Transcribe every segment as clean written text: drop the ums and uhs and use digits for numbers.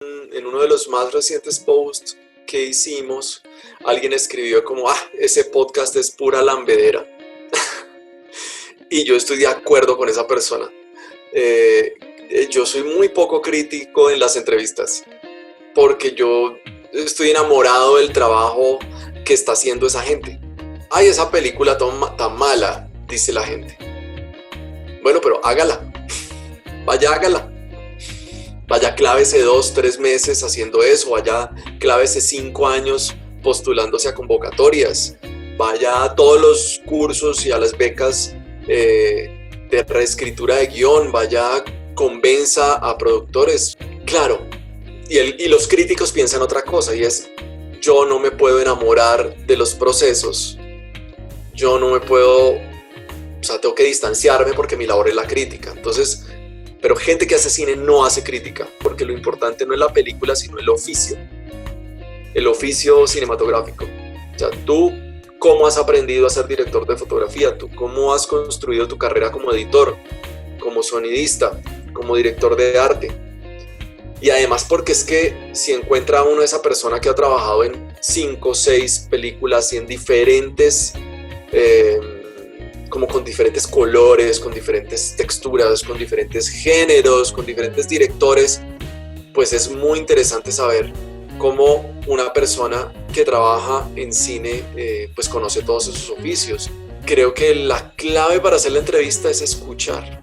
En uno de los más recientes posts que hicimos, alguien escribió como, ese podcast es pura lambedera. Y yo estoy de acuerdo con esa persona. Yo soy muy poco crítico en las entrevistas, porque yo estoy enamorado del trabajo que está haciendo esa gente. Ay, esa película tan mala, dice la gente. Bueno, pero hágala. Vaya, hágala. Vaya, clávese 2-3 meses haciendo eso. Vaya, clávese 5 años postulándose a convocatorias. Vaya a todos los cursos y a las becas de reescritura de guión. Vaya, convenza a productores. Claro, y los críticos piensan otra cosa, y es: yo no me puedo enamorar de los procesos. Yo no me puedo... O sea, tengo que distanciarme porque mi labor es la crítica. Entonces... Pero gente que hace cine no hace crítica, porque lo importante no es la película, sino el oficio cinematográfico. O sea, tú cómo has aprendido a ser director de fotografía, tú cómo has construido tu carrera como editor, como sonidista, como director de arte. Y además porque es que si encuentra uno esa persona que ha trabajado en 5 o 6 películas y en diferentes... como con diferentes colores, con diferentes texturas, con diferentes géneros, con diferentes directores, pues es muy interesante saber cómo una persona que trabaja en cine pues conoce todos esos oficios. Creo que la clave para hacer la entrevista es escuchar,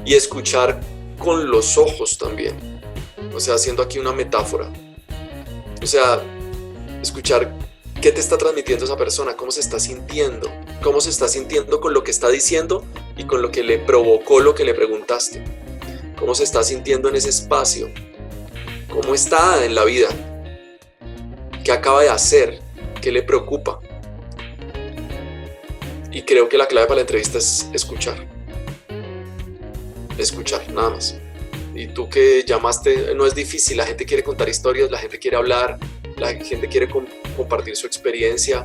y escuchar con los ojos también, o sea, haciendo aquí una metáfora, o sea, escuchar qué te está transmitiendo esa persona, cómo se está sintiendo con lo que está diciendo y con lo que le provocó lo que le preguntaste, cómo se está sintiendo en ese espacio, cómo está en la vida, qué acaba de hacer, qué le preocupa. Y creo que la clave para la entrevista es escuchar, nada más. Y tú que llamaste, no es difícil, la gente quiere contar historias, la gente quiere hablar, la gente quiere compartir su experiencia.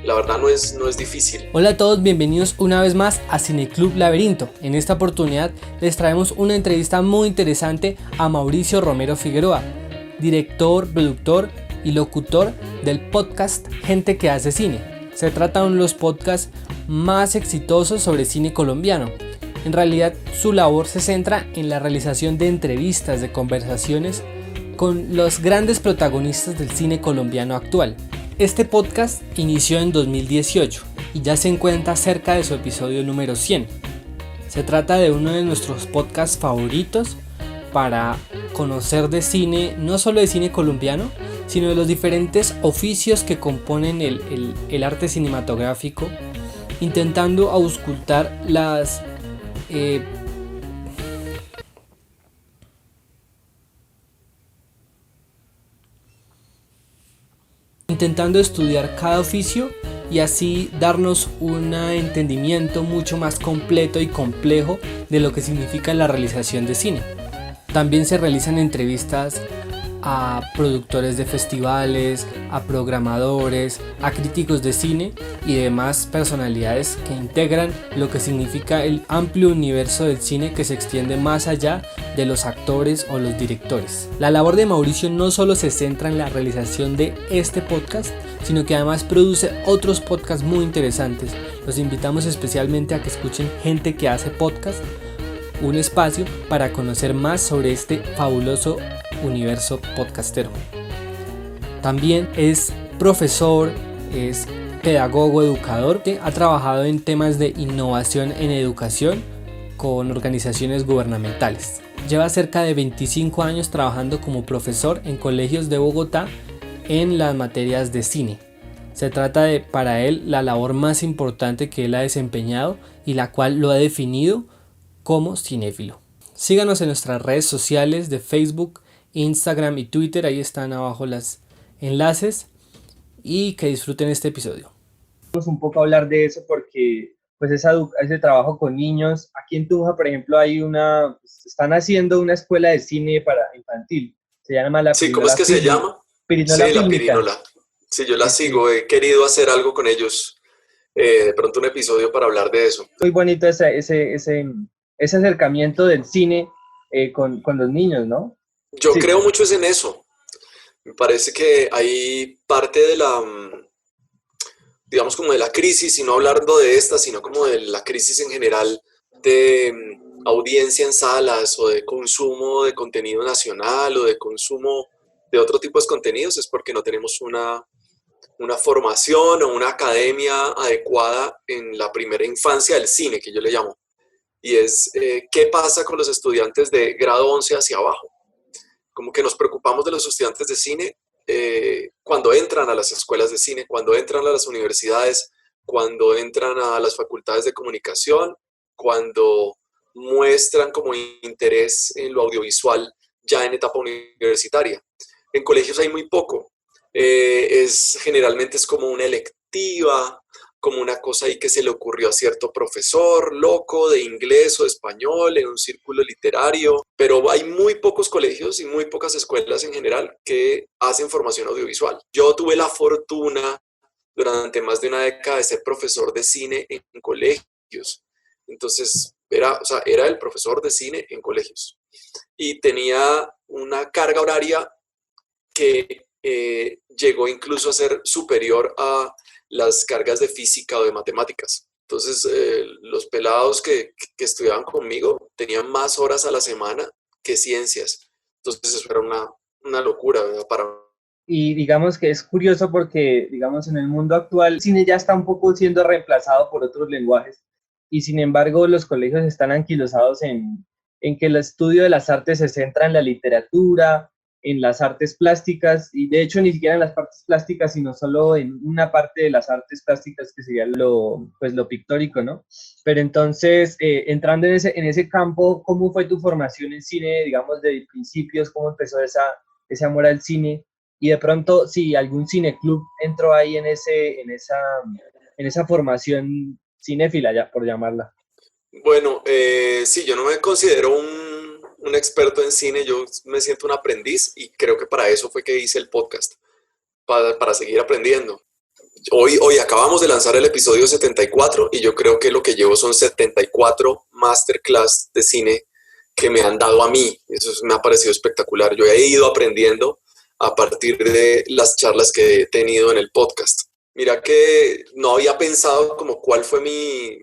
La verdad no es difícil. Hola a todos, bienvenidos una vez más a Cineclub Laberinto. En esta oportunidad les traemos una entrevista muy interesante a Mauricio Romero Figueroa, director, productor y locutor del podcast Gente que hace cine. Se trata de uno de los podcasts más exitosos sobre cine colombiano. En realidad su labor se centra en la realización de entrevistas, de conversaciones con los grandes protagonistas del cine colombiano actual. Este podcast inició en 2018 y ya se encuentra cerca de su episodio número 100. Se trata de uno de nuestros podcasts favoritos para conocer de cine, no solo de cine colombiano, sino de los diferentes oficios que componen el arte cinematográfico, intentando auscultar intentando estudiar cada oficio y así darnos un entendimiento mucho más completo y complejo de lo que significa la realización de cine. También se realizan entrevistas a productores de festivales, a programadores, a críticos de cine y demás personalidades que integran lo que significa el amplio universo del cine que se extiende más allá de los actores o los directores. La labor de Mauricio no solo se centra en la realización de este podcast, sino que además produce otros podcasts muy interesantes. Los invitamos especialmente a que escuchen Gente que hace podcast, un espacio para conocer más sobre este fabuloso universo podcastero. También es profesor, es pedagogo, educador, que ha trabajado en temas de innovación en educación con organizaciones gubernamentales. Lleva cerca de 25 años trabajando como profesor en colegios de Bogotá en las materias de cine. Se trata de, para él, la labor más importante que él ha desempeñado y la cual lo ha definido como cinéfilo. Síganos en nuestras redes sociales de Facebook, Instagram y Twitter, ahí están abajo los enlaces, y que disfruten este episodio. Vamos un poco a hablar de eso porque pues ese trabajo con niños, aquí en Tunja por ejemplo están haciendo una escuela de cine para infantil, se llama la Sí, ¿cómo es que se llama? Pirinola Sí, la Fílmica. Pirinola. Sí, yo la sigo, he querido hacer algo con ellos, de pronto un episodio para hablar de eso. Muy bonito ese acercamiento del cine con los niños, ¿no? Yo Sí, creo mucho es en eso. Me parece que hay parte de digamos como de la crisis, y no hablando de esta, sino como de la crisis en general de audiencia en salas o de consumo de contenido nacional o de consumo de otro tipo de contenidos, es porque no tenemos una formación o una academia adecuada en la primera infancia del cine, que yo le llamo. Y es qué pasa con los estudiantes de grado 11 hacia abajo. Como que nos preocupamos de los estudiantes de cine cuando entran a las escuelas de cine, cuando entran a las universidades, cuando entran a las facultades de comunicación, cuando muestran como interés en lo audiovisual ya en etapa universitaria. En colegios hay muy poco. Generalmente es como una electiva, como una cosa ahí que se le ocurrió a cierto profesor loco de inglés o de español en un círculo literario, pero hay muy pocos colegios y muy pocas escuelas en general que hacen formación audiovisual. Yo tuve la fortuna durante más de una década de ser profesor de cine en colegios. Entonces, era el profesor de cine en colegios. Y tenía una carga horaria que llegó incluso a ser superior a las cargas de física o de matemáticas. Entonces, los pelados que estudiaban conmigo tenían más horas a la semana que ciencias. Entonces, eso era una locura, ¿verdad? y digamos que es curioso porque, digamos, en el mundo actual, el cine ya está un poco siendo reemplazado por otros lenguajes y sin embargo los colegios están anquilosados en que el estudio de las artes se centra en la literatura, en las artes plásticas y de hecho ni siquiera en las artes plásticas, sino solo en una parte de las artes plásticas que sería pues, lo pictórico, ¿no? Pero entonces, entrando en ese campo, ¿cómo fue tu formación en cine, digamos, de principios? ¿Cómo empezó ese amor al cine? Y de pronto, si algún cineclub entró ahí en esa formación cinéfila, ya por llamarla. Bueno, sí, yo no me considero un experto en cine, yo me siento un aprendiz y creo que para eso fue que hice el podcast, para seguir aprendiendo. Hoy acabamos de lanzar el episodio 74 y yo creo que lo que llevo son 74 masterclass de cine que me han dado a mí. Eso me ha parecido espectacular. Yo he ido aprendiendo a partir de las charlas que he tenido en el podcast. Mira que no había pensado como cuál fue mi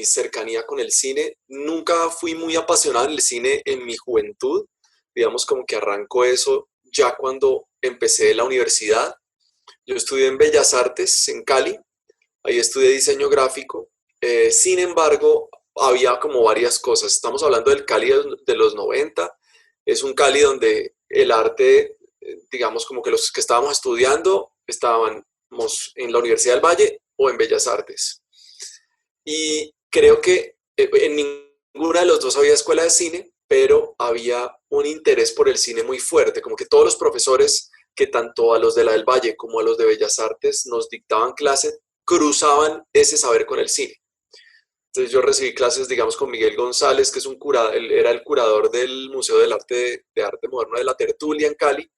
cercanía con el cine. Nunca fui muy apasionado del cine en mi juventud. Digamos como que arrancó eso ya cuando empecé la universidad. Yo estudié en Bellas Artes, en Cali, ahí estudié diseño gráfico. Sin embargo, había como varias cosas. Estamos hablando del Cali de los 90. Es un Cali donde el arte, digamos como que los que estábamos estudiando, estábamos en la Universidad del Valle o en Bellas Artes. Y creo que en ninguna de los dos había escuela de cine, pero había un interés por el cine muy fuerte, como que todos los profesores que tanto a los de la del Valle como a los de Bellas Artes nos dictaban clase, cruzaban ese saber con el cine. Entonces yo recibí clases, digamos, con Miguel González, que es él era el curador del Museo del Arte de Arte Moderno de la Tertulia en Cali,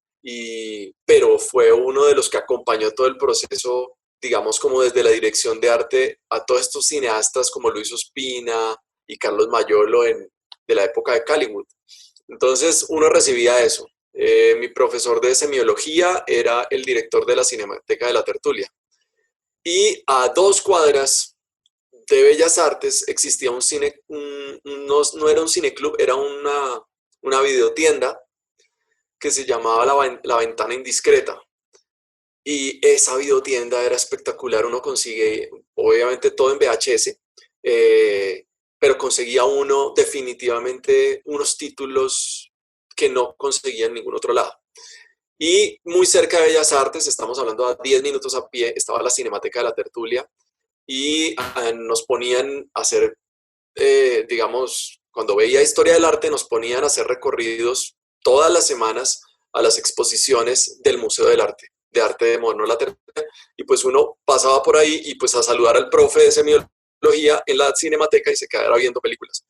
pero fue uno de los que acompañó todo el proceso, digamos, como desde la dirección de arte a todos estos cineastas como Luis Ospina y Carlos Mayolo de la época de Caliwood. Entonces uno recibía eso. Mi profesor de semiología era el director de la Cinemateca de la Tertulia. Y a 2 cuadras de Bellas Artes existía un cine, no era un cineclub, era una videotienda que se llamaba La Ventana Indiscreta. Y esa videotienda era espectacular, uno consigue, obviamente todo en VHS, pero conseguía uno definitivamente unos títulos que no conseguía en ningún otro lado. Y muy cerca de Bellas Artes, estamos hablando a 10 minutos a pie, estaba la Cinemateca de la Tertulia y nos ponían a hacer, digamos, cuando veía Historia del Arte, nos ponían a hacer recorridos todas las semanas a las exposiciones del Museo del Arte, de Arte Moderno de la Tertulia, y pues uno pasaba por ahí y pues a saludar al profe de semiología en la Cinemateca y se quedara viendo películas.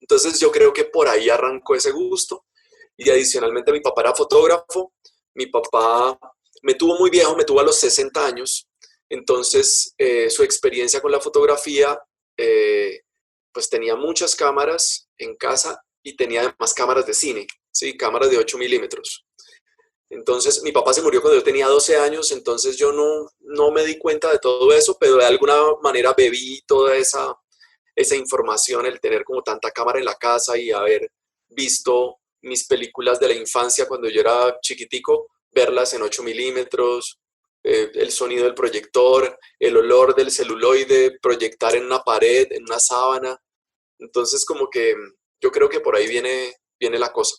Entonces yo creo que por ahí arrancó ese gusto y adicionalmente mi papá era fotógrafo, mi papá me tuvo muy viejo, me tuvo a los 60 años, entonces su experiencia con la fotografía, pues tenía muchas cámaras en casa y tenía además cámaras de cine, ¿sí? Cámaras de 8 milímetros. Entonces, mi papá se murió cuando yo tenía 12 años, entonces yo no me di cuenta de todo eso, pero de alguna manera bebí toda esa información, el tener como tanta cámara en la casa y haber visto mis películas de la infancia cuando yo era chiquitico, verlas en 8 milímetros, el sonido del proyector, el olor del celuloide, proyectar en una pared, en una sábana. Entonces, como que yo creo que por ahí viene la cosa.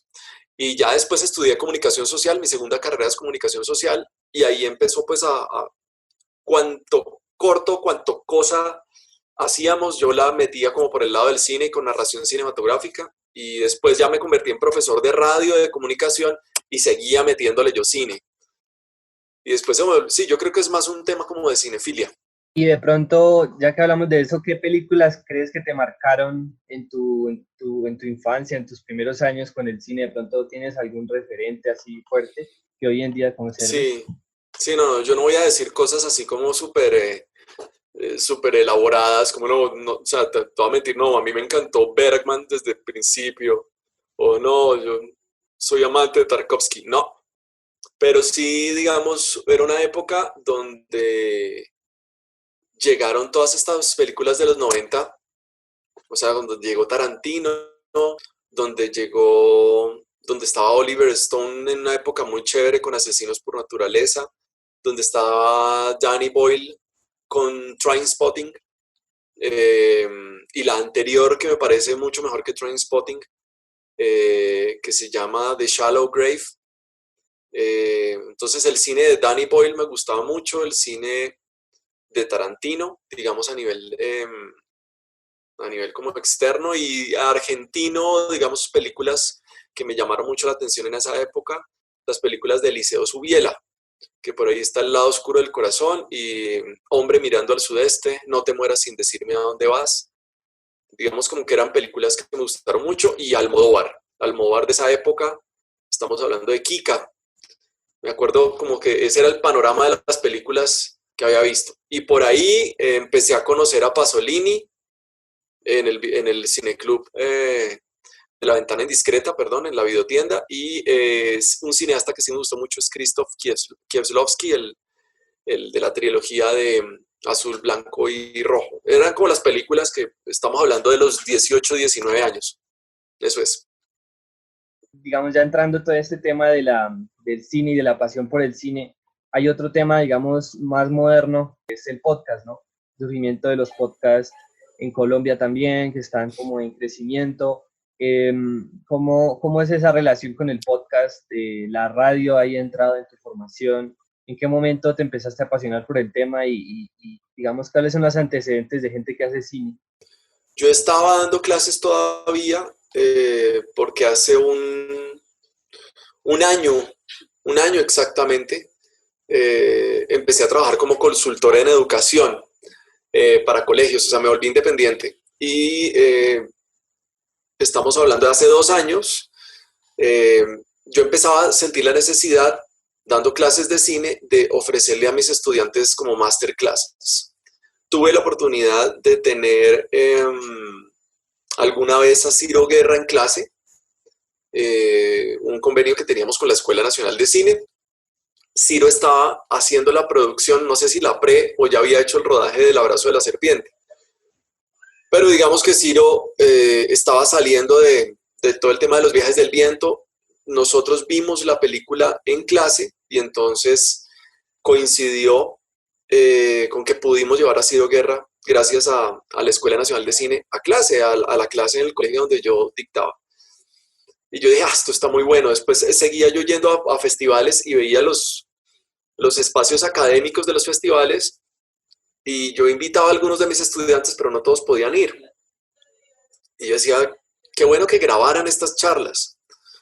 Y ya después estudié comunicación social, mi segunda carrera es comunicación social, y ahí empezó pues a cuanto corto, cuanto cosa hacíamos, yo la metía como por el lado del cine y con narración cinematográfica, y después ya me convertí en profesor de radio, de comunicación, y seguía metiéndole yo cine. Y después, sí, yo creo que es más un tema como de cinefilia. Y de pronto, ya que hablamos de eso, ¿qué películas crees que te marcaron en tu infancia, en tus primeros años con el cine? ¿De pronto tienes algún referente así fuerte que hoy en día conserves? Sí, no, yo no voy a decir cosas así como súper elaboradas, como o sea, te voy a mentir, no, a mí me encantó Bergman desde el principio, o no, yo soy amante de Tarkovsky, no, pero sí, digamos, era una época donde llegaron todas estas películas de los 90, o sea, donde llegó Tarantino, donde estaba Oliver Stone en una época muy chévere con Asesinos por Naturaleza, donde estaba Danny Boyle con Trainspotting, y la anterior que me parece mucho mejor que Trainspotting, que se llama The Shallow Grave. Entonces el cine de Danny Boyle me gustaba mucho, el cine de Tarantino, digamos a nivel como externo, y argentino, digamos, películas que me llamaron mucho la atención en esa época, las películas de Eliseo Subiela, que por ahí está El lado oscuro del corazón y Hombre mirando al sudeste, No te mueras sin decirme a dónde vas. Digamos como que eran películas que me gustaron mucho, y Almodóvar de esa época, estamos hablando de Kika. Me acuerdo como que ese era el panorama de las películas que había visto. Y por ahí empecé a conocer a Pasolini en el cineclub de la Ventana Indiscreta, perdón, en la videotienda, y un cineasta que sí me gustó mucho es Krzysztof Kieslowski, el de la trilogía de Azul, Blanco y Rojo. Eran como las películas que estamos hablando de los 18, 19 años. Eso es. Digamos, ya entrando todo este tema del cine y de la pasión por el cine, hay otro tema, digamos, más moderno, que es el podcast, ¿no? El surgimiento de los podcasts en Colombia también, que están como en crecimiento. ¿Cómo es esa relación con el podcast? ¿La radio ahí ha entrado en tu formación? ¿En qué momento te empezaste a apasionar por el tema y digamos, cuáles son los antecedentes de gente que hace cine? Yo estaba dando clases todavía porque hace un año exactamente, empecé a trabajar como consultor en educación para colegios, o sea, me volví independiente. Y estamos hablando de hace 2 años, yo empezaba a sentir la necesidad, dando clases de cine, de ofrecerle a mis estudiantes como masterclasses. Tuve la oportunidad de tener alguna vez a Ciro Guerra en clase, un convenio que teníamos con la Escuela Nacional de Cine. Ciro estaba haciendo la producción, no sé si la pre o ya había hecho el rodaje del Abrazo de la Serpiente. Pero digamos que Ciro estaba saliendo de todo el tema de los viajes del viento. Nosotros vimos la película en clase y entonces coincidió con que pudimos llevar a Ciro Guerra, gracias a la Escuela Nacional de Cine, a clase, a la clase en el colegio donde yo dictaba. Y yo dije, esto está muy bueno. Después seguía yo yendo a festivales y veía los espacios académicos de los festivales, y yo invitaba a algunos de mis estudiantes, pero no todos podían ir. Y yo decía, qué bueno que grabaran estas charlas.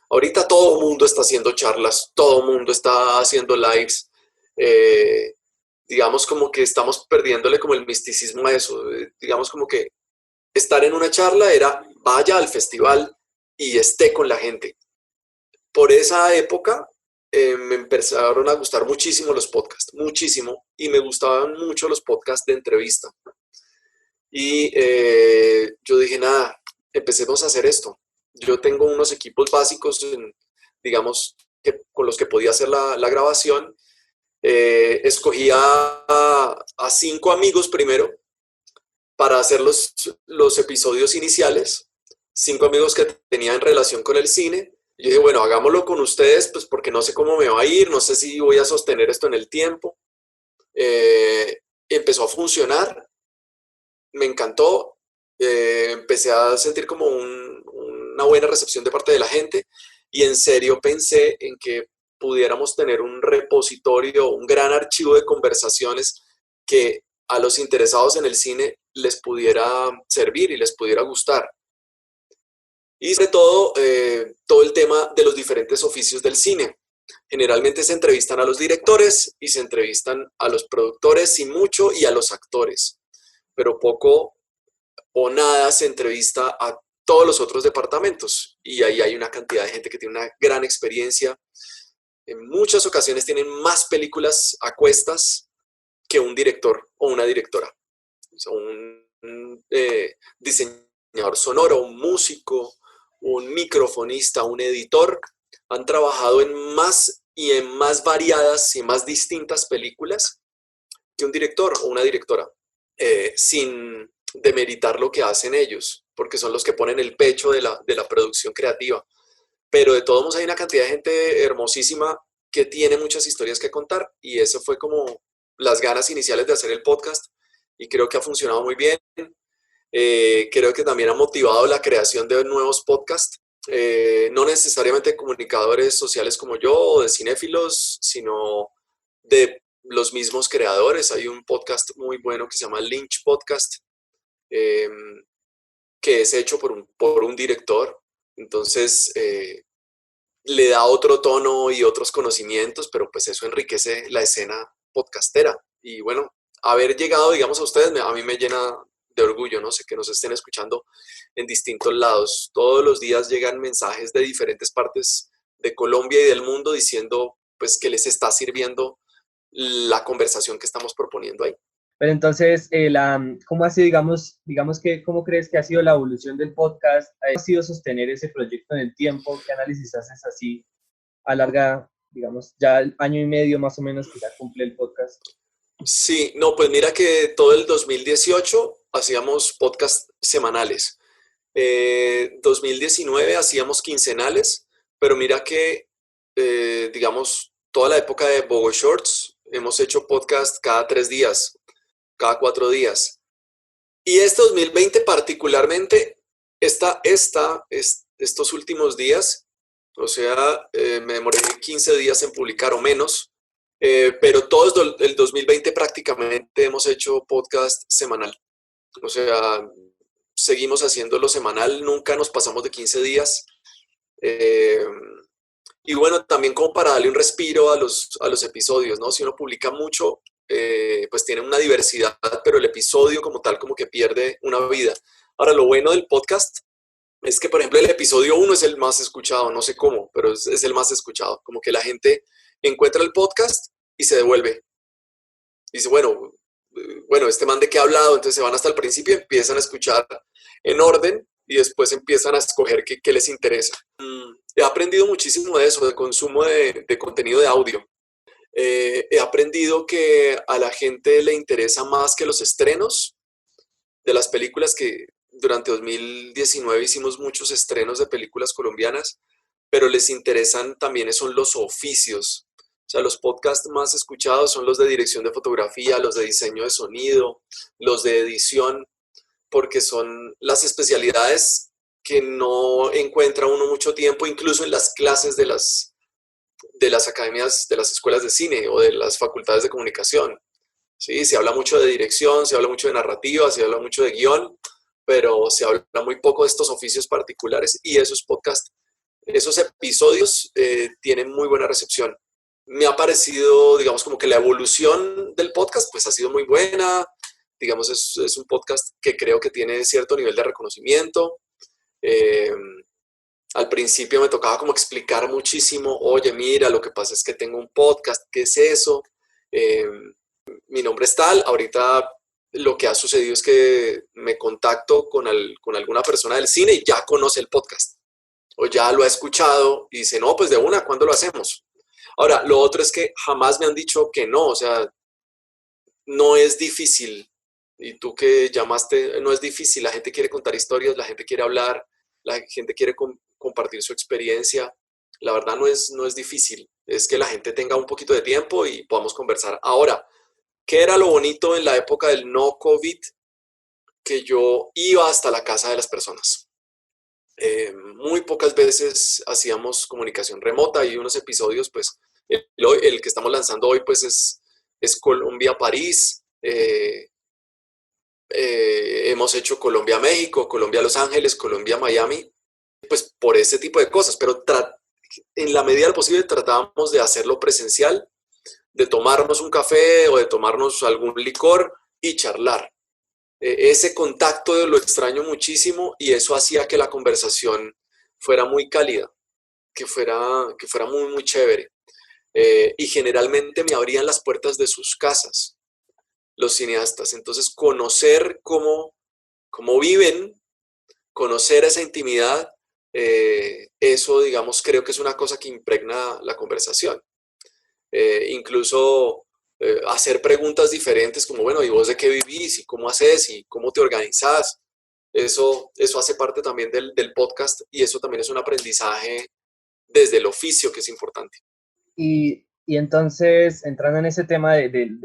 Ahorita todo el mundo está haciendo charlas, todo el mundo está haciendo lives. Digamos como que estamos perdiéndole como el misticismo a eso. Digamos como que estar en una charla era vaya al festival y esté con la gente. Por esa época me empezaron a gustar muchísimo los podcasts, muchísimo, y me gustaban mucho los podcasts de entrevista. Y yo dije, nada, empecemos a hacer esto. Yo tengo unos equipos básicos, digamos, con los que podía hacer la grabación. Escogí a 5 amigos primero para hacer los episodios iniciales, 5 amigos que tenían relación con el cine. Yo dije, bueno, hagámoslo con ustedes, pues porque no sé cómo me va a ir, no sé si voy a sostener esto en el tiempo. Empezó a funcionar, me encantó, empecé a sentir como una buena recepción de parte de la gente y en serio pensé en que pudiéramos tener un repositorio, un gran archivo de conversaciones que a los interesados en el cine les pudiera servir y les pudiera gustar. Y sobre todo, todo el tema de los diferentes oficios del cine. Generalmente se entrevistan a los directores y se entrevistan a los productores y mucho y a los actores, pero poco o nada se entrevista a todos los otros departamentos y ahí hay una cantidad de gente que tiene una gran experiencia. En muchas ocasiones tienen más películas a cuestas que un director o una directora. O sea, un diseñador sonoro, un músico, un microfonista, un editor, han trabajado en más y en más variadas y más distintas películas que un director o una directora, sin demeritar lo que hacen ellos, porque son los que ponen el pecho de la producción creativa. Pero de todos modos hay una cantidad de gente hermosísima que tiene muchas historias que contar y eso fue como las ganas iniciales de hacer el podcast y creo que ha funcionado muy bien. Creo que también ha motivado la creación de nuevos podcasts, no necesariamente de comunicadores sociales como yo o de cinéfilos, sino de los mismos creadores. Hay un podcast muy bueno que se llama Lynch Podcast, eh, que es hecho por un director. Entonces, le da otro tono y otros conocimientos, pero pues eso enriquece la escena podcastera. Y bueno, haber llegado, digamos, a ustedes, a mí me llena de orgullo, no sé, que nos estén escuchando en distintos lados. Todos los días llegan mensajes de diferentes partes de Colombia y del mundo diciendo pues que les está sirviendo la conversación que estamos proponiendo ahí. Pero entonces, ¿cómo ha sido, digamos que, cómo crees que ha sido la evolución del podcast? ¿Ha sido sostener ese proyecto en el tiempo? ¿Qué análisis haces así a larga, digamos, ya el año y medio más o menos que ya cumple el podcast? Sí, no, pues mira que todo el 2018 hacíamos podcast semanales. 2019 hacíamos quincenales, pero mira que, digamos, toda la época de Bogo Shorts hemos hecho podcast cada 3 días, cada 4 días. Y este 2020 particularmente, estos últimos días, o sea, me demoré 15 días en publicar o menos, pero todo el 2020 prácticamente hemos hecho podcast semanal. O sea, seguimos haciéndolo semanal, nunca nos pasamos de 15 días. Y bueno, también como para darle un respiro a los episodios, ¿no? Si uno publica mucho, pues tiene una diversidad, pero el episodio como tal como que pierde una vida. Ahora, lo bueno del podcast es que, por ejemplo, el episodio 1 es el más escuchado, no sé cómo, pero es el más escuchado. Como que la gente encuentra el podcast y se devuelve. Dice, bueno, este man de qué ha hablado, entonces se van hasta el principio y empiezan a escuchar en orden y después empiezan a escoger qué les interesa. He aprendido muchísimo de eso, de consumo de contenido de audio. He aprendido que a la gente le interesa más que los estrenos de las películas, que durante 2019 hicimos muchos estrenos de películas colombianas, pero les interesan también son los oficios. O sea, los podcasts más escuchados son los de dirección de fotografía, los de diseño de sonido, los de edición, porque son las especialidades que no encuentra uno mucho tiempo, incluso en las clases de las academias, de las escuelas de cine o de las facultades de comunicación. Sí, se habla mucho de dirección, se habla mucho de narrativa, se habla mucho de guión, pero se habla muy poco de estos oficios particulares y esos podcasts, esos episodios tienen muy buena recepción. Me ha parecido, digamos, como que la evolución del podcast pues ha sido muy buena. Digamos, es un podcast que creo que tiene cierto nivel de reconocimiento. Al principio me tocaba como explicar muchísimo, oye, mira, lo que pasa es que tengo un podcast, ¿qué es eso? Mi nombre es tal, ahorita lo que ha sucedido es que me contacto con alguna persona del cine y ya conoce el podcast. o ya lo ha escuchado y dice, no, pues de una, ¿cuándo lo hacemos? Ahora, lo otro es que jamás me han dicho que no, o sea, no es difícil. Y tú que llamaste, no es difícil, la gente quiere contar historias, la gente quiere hablar, la gente quiere compartir su experiencia. La verdad no es difícil, es que la gente tenga un poquito de tiempo y podamos conversar. Ahora, ¿qué era lo bonito en la época del no COVID? Que yo iba hasta la casa de las personas. Muy pocas veces hacíamos comunicación remota y unos episodios, pues el que estamos lanzando hoy, pues es Colombia-París. Hemos hecho Colombia-México, Colombia-Los Ángeles, Colombia-Miami, pues por ese tipo de cosas, pero en la medida de lo posible tratábamos de hacerlo presencial, de tomarnos un café o de tomarnos algún licor y charlar. Ese contacto lo extraño muchísimo y eso hacía que la conversación fuera muy cálida, que fuera muy, muy chévere. Y generalmente me abrían las puertas de sus casas los cineastas. Entonces, conocer cómo viven, conocer esa intimidad, eso, digamos, creo que es una cosa que impregna la conversación. Incluso hacer preguntas diferentes como, bueno, ¿y vos de qué vivís? ¿Y cómo haces? ¿Y cómo te organizás? Eso hace parte también del podcast y eso también es un aprendizaje desde el oficio que es importante. Y entonces, entrando en ese tema del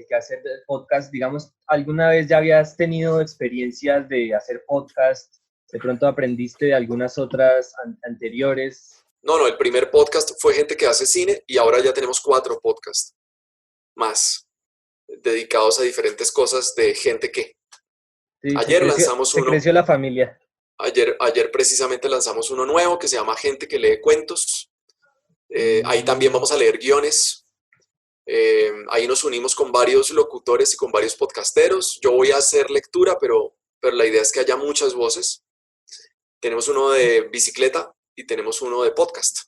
quehacer del podcast, digamos, ¿alguna vez ya habías tenido experiencias de hacer podcast? ¿De pronto aprendiste de algunas otras anteriores? No, el primer podcast fue gente que hace cine y ahora ya tenemos 4 podcasts más dedicados a diferentes cosas de gente que... Sí, Ayer lanzamos uno, creció la familia. ayer precisamente lanzamos uno nuevo que se llama Gente que lee cuentos. Ahí también vamos a leer guiones. Ahí nos unimos con varios locutores y con varios podcasteros. Yo voy a hacer lectura, pero la idea es que haya muchas voces. Tenemos uno de bicicleta y tenemos uno de podcast.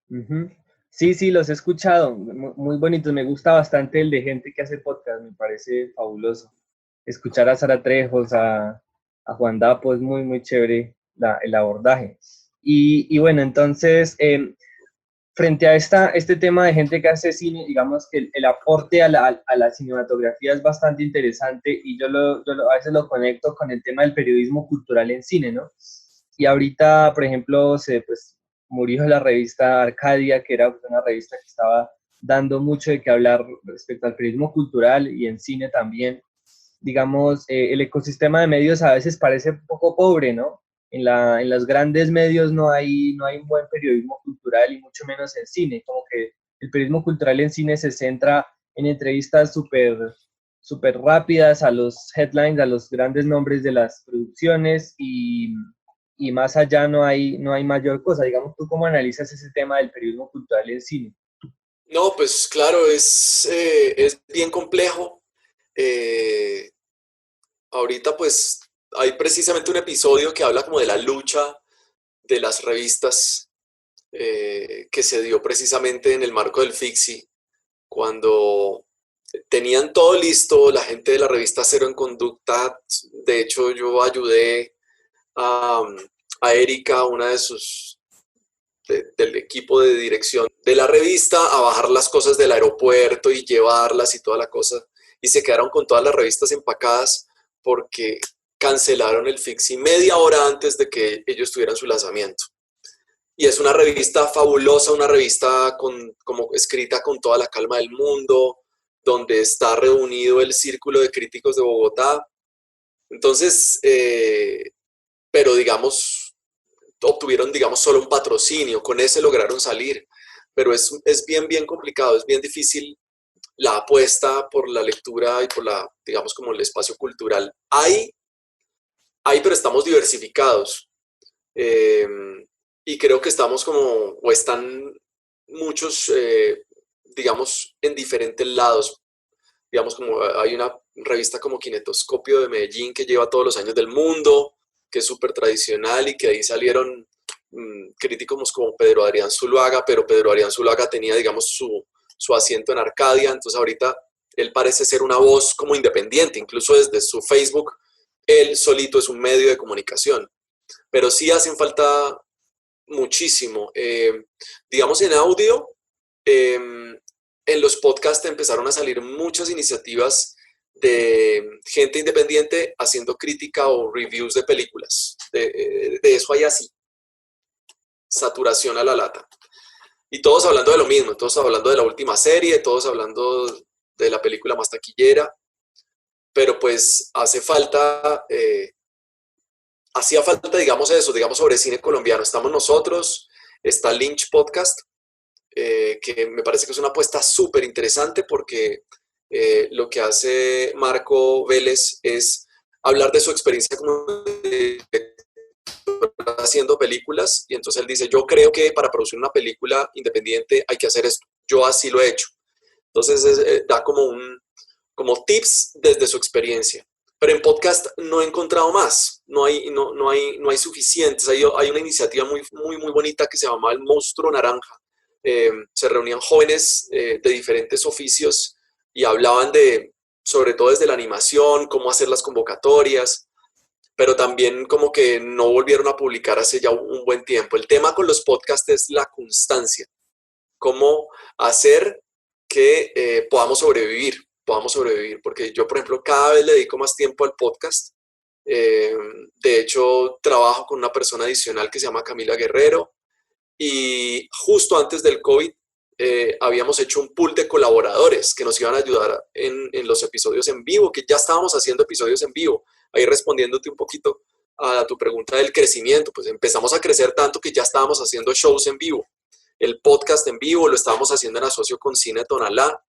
Uh-huh. Sí, los he escuchado, muy bonitos. Me gusta bastante el de gente que hace podcast, me parece fabuloso. Escuchar a Sara Trejos, a Juan Dapo, es muy, muy chévere el abordaje. Y bueno, entonces, frente a este tema de gente que hace cine, digamos que el aporte a la cinematografía es bastante interesante y yo a veces lo conecto con el tema del periodismo cultural en cine, ¿no? Y ahorita, por ejemplo, pues, murió la revista Arcadia, que era una revista que estaba dando mucho de qué hablar respecto al periodismo cultural y en cine también. Digamos, el ecosistema de medios a veces parece un poco pobre, ¿no? En los grandes medios no hay un buen periodismo cultural y mucho menos en cine, como que el periodismo cultural en cine se centra en entrevistas súper rápidas a los headlines, a los grandes nombres de las producciones y más allá no hay mayor cosa. Digamos, ¿tú cómo analizas ese tema del periodismo cultural en cine? No, pues claro, es bien complejo. Ahorita pues hay precisamente un episodio que habla como de la lucha de las revistas que se dio precisamente en el marco del FICSI, cuando tenían todo listo, la gente de la revista Cero en Conducta. De hecho, yo ayudé a, a Erika, una de del equipo de dirección de la revista, a bajar las cosas del aeropuerto y llevarlas y toda la cosa, y se quedaron con todas las revistas empacadas porque cancelaron el FICSI media hora antes de que ellos tuvieran su lanzamiento. Y es una revista fabulosa, una revista como escrita con toda la calma del mundo, donde está reunido el Círculo de Críticos de Bogotá. Entonces, pero digamos, obtuvieron, digamos, solo un patrocinio, con ese lograron salir, pero es bien complicado, es bien difícil la apuesta por la lectura y por digamos, como el espacio cultural. Hay, pero estamos diversificados. Y creo que estamos o están muchos, digamos, en diferentes lados. Digamos, como hay una revista como Kinetoscopio de Medellín que lleva todos los años del mundo, que es súper tradicional y que ahí salieron críticos como Pedro Adrián Zuluaga, pero Pedro Adrián Zuluaga tenía, digamos, su asiento en Arcadia, entonces ahorita él parece ser una voz como independiente, incluso desde su Facebook, él solito es un medio de comunicación, pero sí hacen falta muchísimo. Digamos en audio, en los podcasts empezaron a salir muchas iniciativas de gente independiente haciendo crítica o reviews de películas. De eso hay así, saturación a la lata. Y todos hablando de lo mismo, todos hablando de la última serie, todos hablando de la película más taquillera, pero pues hacía falta, digamos eso, digamos sobre cine colombiano. Estamos nosotros, está Lynch Podcast, que me parece que es una apuesta súper interesante porque lo que hace Marco Vélez es hablar de su experiencia como haciendo películas, y entonces él dice, yo creo que para producir una película independiente hay que hacer esto, yo así lo he hecho. Entonces da como tips desde su experiencia. Pero en podcast no he encontrado más, no hay suficientes. Hay una iniciativa muy bonita que se llama El Monstruo Naranja. Se reunían jóvenes de diferentes oficios y hablaban sobre todo desde la animación, cómo hacer las convocatorias, pero también como que no volvieron a publicar hace ya un buen tiempo. El tema con los podcasts es la constancia, cómo hacer que podamos sobrevivir, porque yo, por ejemplo, cada vez le dedico más tiempo al podcast. De hecho, trabajo con una persona adicional que se llama Camila Guerrero, y justo antes del COVID habíamos hecho un pool de colaboradores que nos iban a ayudar en los episodios en vivo, que ya estábamos haciendo episodios en vivo. Ahí respondiéndote un poquito a tu pregunta del crecimiento, pues empezamos a crecer tanto que ya estábamos haciendo shows en vivo. El podcast en vivo lo estábamos haciendo en asocio con Cine Tonalá.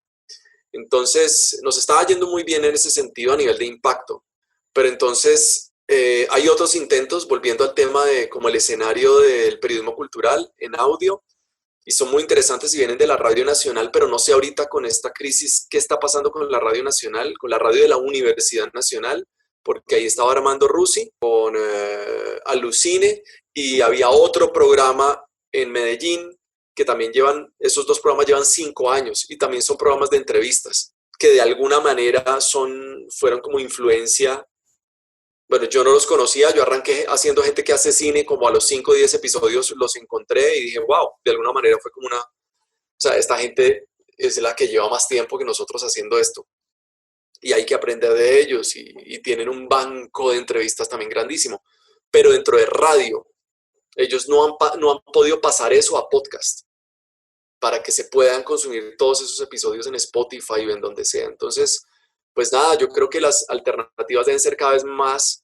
Entonces nos estaba yendo muy bien en ese sentido a nivel de impacto. Pero entonces hay otros intentos, volviendo al tema de como el escenario del periodismo cultural en audio, y son muy interesantes y vienen de la Radio Nacional, pero no sé ahorita con esta crisis qué está pasando con la Radio Nacional, con la radio de la Universidad Nacional, porque ahí estaba Armando Rusi con Alucine, y había otro programa en Medellín que también esos dos programas llevan 5 años y también son programas de entrevistas que de alguna manera fueron como influencia. Bueno, yo no los conocía, yo arranqué haciendo gente que hace cine, como a los 5 o 10 episodios los encontré y dije, wow, de alguna manera fue como o sea, esta gente es la que lleva más tiempo que nosotros haciendo esto. Y hay que aprender de ellos, y tienen un banco de entrevistas también grandísimo. Pero dentro de radio, ellos no han podido pasar eso a podcast para que se puedan consumir todos esos episodios en Spotify o en donde sea. Entonces, pues nada, yo creo que las alternativas deben ser cada vez más.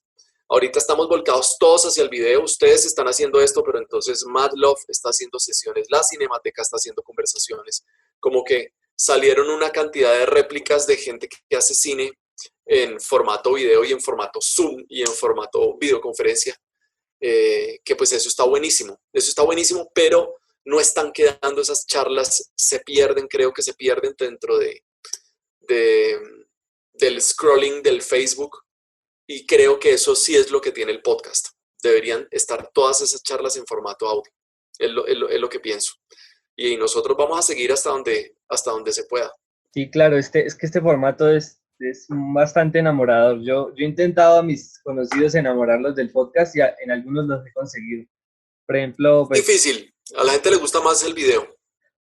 Ahorita estamos volcados todos hacia el video, ustedes están haciendo esto, pero entonces Mad Love está haciendo sesiones, la Cinemateca está haciendo conversaciones, como que salieron una cantidad de réplicas de gente que hace cine en formato video y en formato Zoom y en formato videoconferencia, que pues eso está buenísimo, pero no están quedando esas charlas, creo que se pierden dentro del scrolling del Facebook, y creo que eso sí es lo que tiene el podcast. Deberían estar todas esas charlas en formato audio, es lo que pienso. Y nosotros vamos a seguir hasta donde se pueda. Sí, claro, es que este formato es bastante enamorador. Yo he intentado a mis conocidos enamorarlos del podcast y en algunos los he conseguido. Por ejemplo, pues, difícil, a la gente le gusta más el video.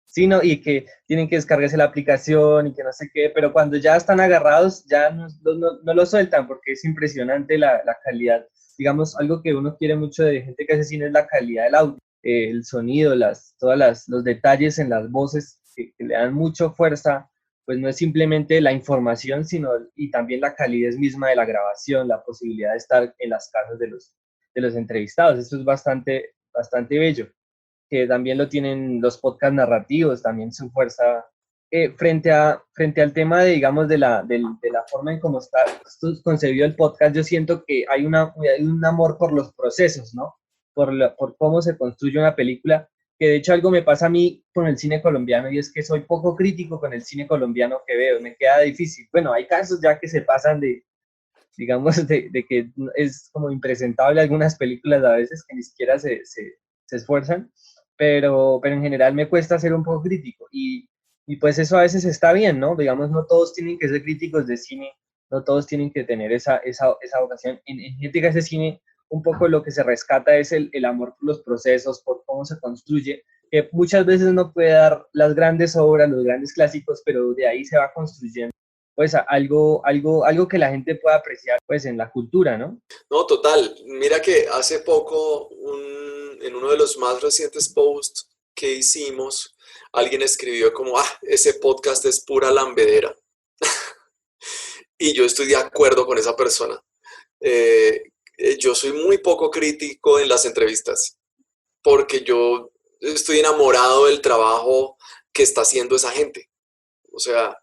Sí, no, y que tienen que descargarse la aplicación y que no sé qué, pero cuando ya están agarrados ya no lo sueltan porque es impresionante la calidad. Digamos, algo que uno quiere mucho de gente que hace cine es la calidad del audio, el sonido, los detalles en las voces que le dan mucha fuerza, pues no es simplemente la información, y también la calidez misma de la grabación, la posibilidad de estar en las casas de los entrevistados. Esto es bastante bello, que también lo tienen los podcasts narrativos, también su fuerza frente al tema digamos, de la forma en cómo está concebido el podcast. Yo siento que hay un amor por los procesos, ¿no? Por cómo se construye una película, que de hecho algo me pasa a mí con el cine colombiano, y es que soy poco crítico con el cine colombiano que veo, me queda difícil. Bueno, hay casos ya que se pasan digamos, de que es como impresentable algunas películas a veces que ni siquiera se esfuerzan, pero en general me cuesta ser un poco crítico, y pues eso a veces está bien, ¿no? Digamos, no todos tienen que ser críticos de cine, no todos tienen que tener esa vocación. En gente que hace cine, un poco lo que se rescata es el amor por los procesos, por cómo se construye, que muchas veces no puede dar las grandes obras, los grandes clásicos, pero de ahí se va construyendo pues algo que la gente pueda apreciar pues en la cultura, ¿no? No, total. Mira que hace poco, en uno de los más recientes posts que hicimos, alguien escribió como, ese podcast es pura lambedera. Y yo estoy de acuerdo con esa persona. Yo soy muy poco crítico en las entrevistas, porque yo estoy enamorado del trabajo que está haciendo esa gente. O sea,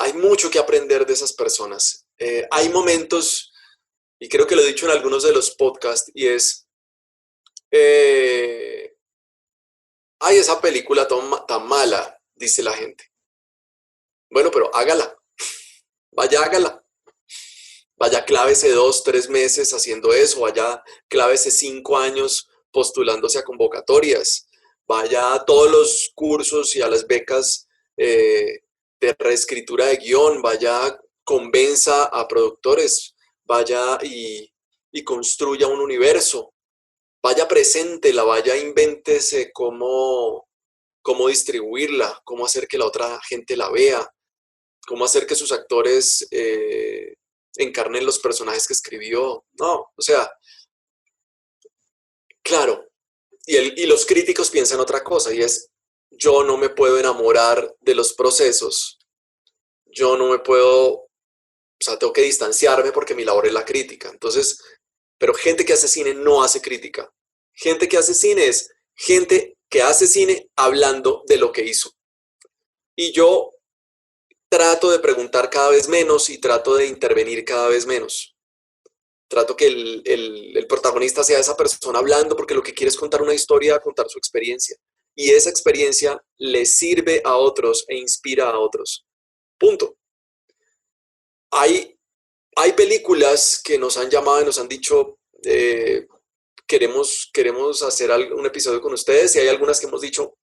hay mucho que aprender de esas personas. Hay momentos, y creo que lo he dicho en algunos de los podcasts, y es, ay, esa película tan mala, dice la gente. Bueno, pero hágala, hágala. Vaya, clávese 2, 3 meses haciendo eso, vaya, clávese 5 años postulándose a convocatorias, vaya a todos los cursos y a las becas de reescritura de guión, vaya, convenza a productores, vaya y construya un universo, vaya, preséntela, vaya, invéntese cómo distribuirla, cómo hacer que la otra gente la vea, cómo hacer que sus actores encarnen los personajes que escribió. No, o sea, claro, y los críticos piensan otra cosa, y es, yo no me puedo enamorar de los procesos, yo no me puedo, o sea, tengo que distanciarme porque mi labor es la crítica. Entonces, pero gente que hace cine no hace crítica. Gente que hace cine es gente que hace cine hablando de lo que hizo. Y yo trato de preguntar cada vez menos y trato de intervenir cada vez menos. Trato que el protagonista sea esa persona hablando porque lo que quiere es contar una historia, contar su experiencia. Y esa experiencia le sirve a otros e inspira a otros. Punto. Hay películas que nos han llamado y nos han dicho, queremos hacer un episodio con ustedes, y hay algunas que hemos dicho,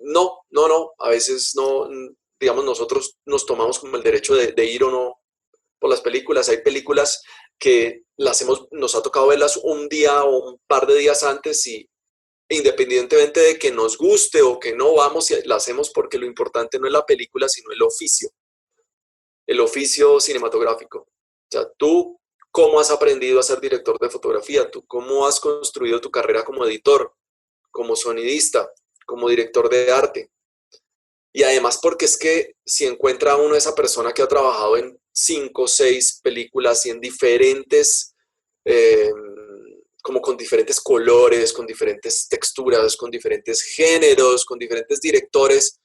no, a veces no, digamos, nosotros nos tomamos como el derecho de ir o no por las películas. Hay películas que nos ha tocado verlas un día o un par de días antes, y independientemente de que nos guste o que no, vamos y la hacemos, porque lo importante no es la película, sino el oficio cinematográfico. O sea, tú, ¿cómo has aprendido a ser director de fotografía? ¿Tú cómo has construido tu carrera como editor, como sonidista, como director de arte? Y además porque es que si encuentra uno esa persona que ha trabajado en 5 o 6 películas y en diferentes, como con diferentes colores, con diferentes texturas, con diferentes géneros, con diferentes directores,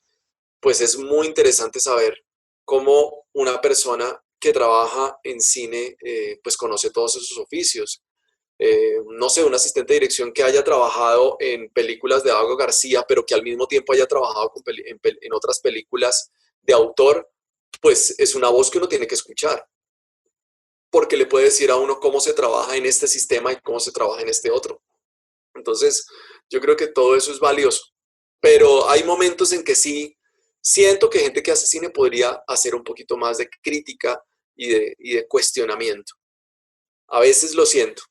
pues es muy interesante saber cómo una persona que trabaja en cine pues conoce todos esos oficios. No sé, un asistente de dirección que haya trabajado en películas de Dago García, pero que al mismo tiempo haya trabajado en otras películas de autor, pues es una voz que uno tiene que escuchar, porque le puede decir a uno cómo se trabaja en este sistema y cómo se trabaja en este otro. Entonces, yo creo que todo eso es valioso, pero hay momentos en que sí siento que gente que hace cine podría hacer un poquito más de crítica y de cuestionamiento. A veces lo siento.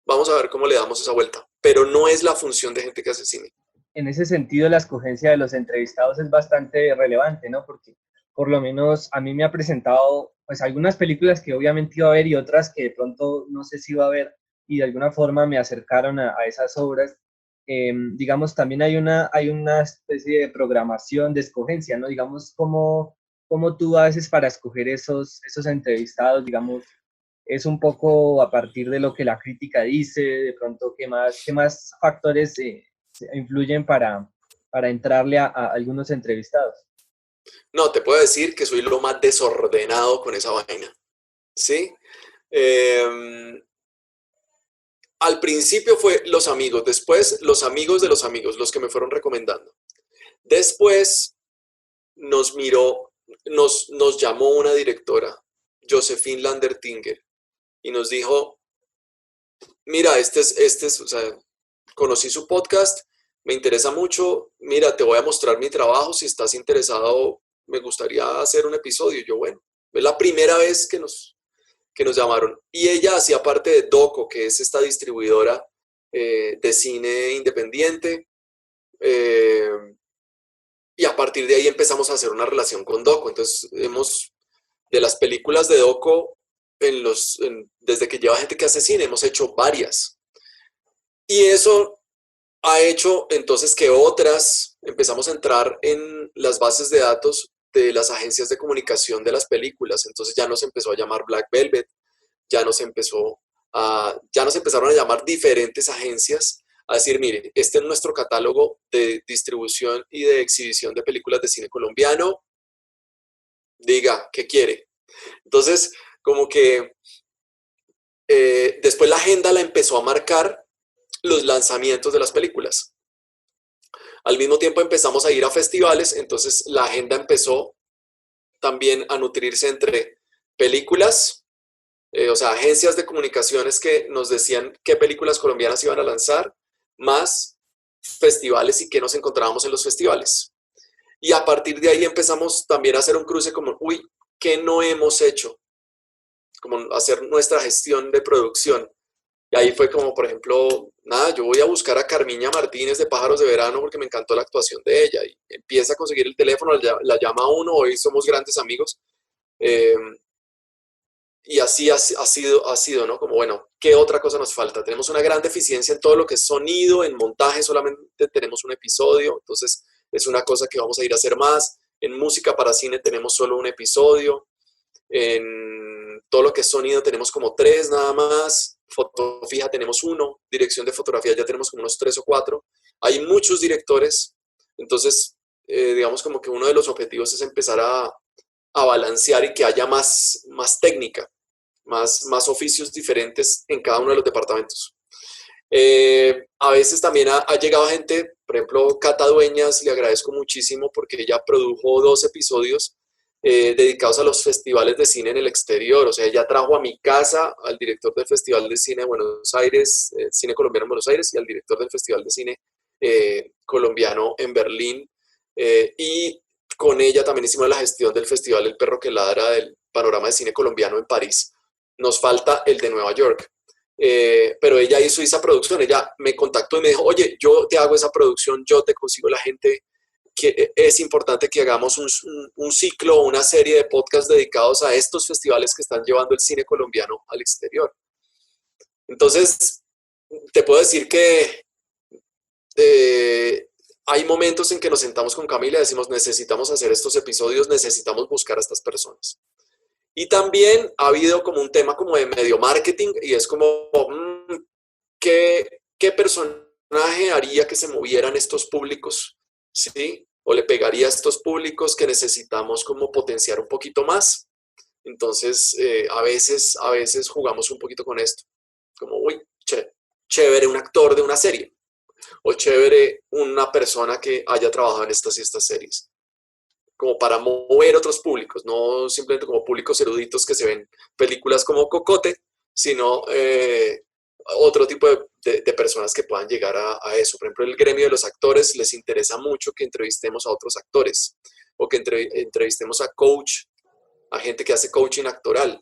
Vamos a ver cómo le damos esa vuelta, pero no es la función de gente que hace cine. En ese sentido, la escogencia de los entrevistados es bastante relevante, ¿no? Porque por lo menos a mí me ha presentado pues algunas películas que obviamente iba a ver y otras que de pronto no sé si iba a ver, y de alguna forma me acercaron a esas obras. Digamos, también hay una especie de programación de escogencia, ¿no? Digamos, cómo tú haces para escoger esos entrevistados, digamos, es un poco a partir de lo que la crítica dice, de pronto qué más factores influyen para entrarle a algunos entrevistados. No, te puedo decir que soy lo más desordenado con esa vaina, ¿sí? Al principio fue los amigos, después los amigos de los amigos, los que me fueron recomendando. Después nos llamó una directora, Josephine Landertinger, y nos dijo, mira, o sea, conocí su podcast, me interesa mucho, mira, te voy a mostrar mi trabajo, si estás interesado, me gustaría hacer un episodio. Yo, bueno, es la primera vez que que nos llamaron. Y ella hacía parte de Doco, que es esta distribuidora de cine independiente. Y a partir de ahí empezamos a hacer una relación con Doco. Entonces, de las películas de Doco, desde que lleva gente que hace cine, hemos hecho varias. Y eso ha hecho entonces que empezamos a entrar en las bases de datos de las agencias de comunicación de las películas. Entonces ya nos empezó a llamar Black Velvet, ya nos empezaron a llamar diferentes agencias a decir, mire, este es nuestro catálogo de distribución y de exhibición de películas de cine colombiano, diga, ¿qué quiere? Entonces, como que después la agenda la empezó a marcar los lanzamientos de las películas. Al mismo tiempo empezamos a ir a festivales, entonces la agenda empezó también a nutrirse entre películas, o sea, agencias de comunicaciones que nos decían qué películas colombianas iban a lanzar, más festivales y qué nos encontrábamos en los festivales. Y a partir de ahí empezamos también a hacer un cruce como, uy, ¿qué no hemos hecho? Como hacer nuestra gestión de producción. Y ahí fue como, por ejemplo, nada, yo voy a buscar a Carmiña Martínez de Pájaros de Verano porque me encantó la actuación de ella. Y empieza a conseguir el teléfono, la llama a uno, hoy somos grandes amigos. Y así ha sido, ¿no? Como, bueno, ¿qué otra cosa nos falta? Tenemos una gran deficiencia en todo lo que es sonido, en montaje solamente tenemos un episodio, entonces es una cosa que vamos a ir a hacer más. En música para cine tenemos solo un episodio. En todo lo que es sonido tenemos como 3 nada más. Foto fija tenemos 1. Dirección de fotografía ya tenemos como unos 3 o 4. Hay muchos directores, entonces digamos como que uno de los objetivos es empezar a balancear y que haya más técnica, más oficios diferentes en cada uno de los departamentos. A veces también ha llegado gente, por ejemplo, Cata Dueñas, le agradezco muchísimo porque ella produjo 2 episodios dedicados a los festivales de cine en el exterior. O sea, ella trajo a mi casa al director del Festival de Cine de Buenos Aires, Cine Colombiano en Buenos Aires, y al director del Festival de Cine colombiano en Berlín. Y con ella también hicimos la gestión del Festival El Perro que Ladra del Panorama de Cine Colombiano en París. Nos falta el de Nueva York. Pero ella hizo esa producción, ella me contactó y me dijo, oye, yo te hago esa producción, yo te consigo la gente, que es importante que hagamos un ciclo o una serie de podcasts dedicados a estos festivales que están llevando el cine colombiano al exterior. Entonces, te puedo decir que hay momentos en que nos sentamos con Camila y decimos, necesitamos hacer estos episodios, necesitamos buscar a estas personas. Y también ha habido como un tema como de medio marketing y es como, ¿qué personaje haría que se movieran estos públicos? ¿Sí? O le pegaría a estos públicos que necesitamos como potenciar un poquito más. Entonces, a veces jugamos un poquito con esto. Como, uy, chévere un actor de una serie. O chévere una persona que haya trabajado en estas y estas series. Como para mover otros públicos, no simplemente como públicos eruditos que se ven películas como Cocote, sino otro tipo de personas que puedan llegar a eso. Por ejemplo, el gremio de los actores les interesa mucho que entrevistemos a otros actores o que entrevistemos a coach, a gente que hace coaching actoral,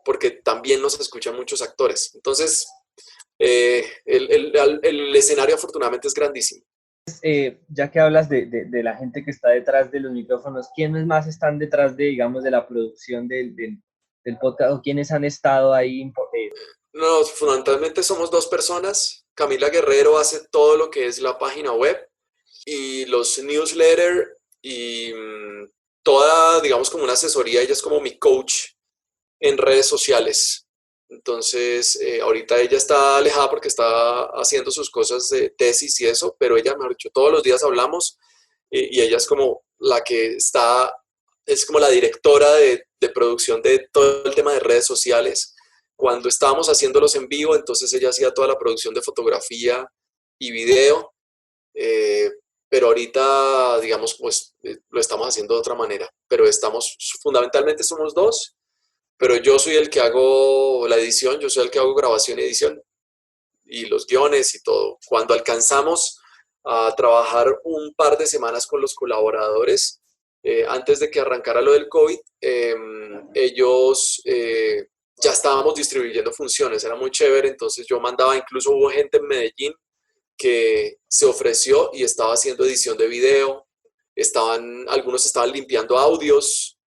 porque también nos escuchan muchos actores. Entonces, el escenario afortunadamente es grandísimo. Ya que hablas de la gente que está detrás de los micrófonos, ¿quiénes más están detrás de, digamos, de la producción del podcast o quiénes han estado ahí? No, fundamentalmente somos 2 personas. Camila Guerrero hace todo lo que es la página web y los newsletters y toda, digamos, como una asesoría. Ella es como mi coach en redes sociales. Entonces, ahorita ella está alejada porque está haciendo sus cosas de tesis y eso, pero ella, mejor dicho, todos los días hablamos y ella es como la que es como la directora de producción de todo el tema de redes sociales. Cuando estábamos haciéndolos en vivo, entonces ella hacía toda la producción de fotografía y video, pero ahorita, digamos, pues lo estamos haciendo de otra manera, pero fundamentalmente somos 2. Pero yo soy el que hago la edición, yo soy el que hago grabación y edición y los guiones y todo. Cuando alcanzamos a trabajar un par de semanas con los colaboradores, antes de que arrancara lo del COVID, ellos ya estábamos distribuyendo funciones, era muy chévere, entonces yo mandaba, incluso hubo gente en Medellín que se ofreció y estaba haciendo edición de video, algunos estaban limpiando audios,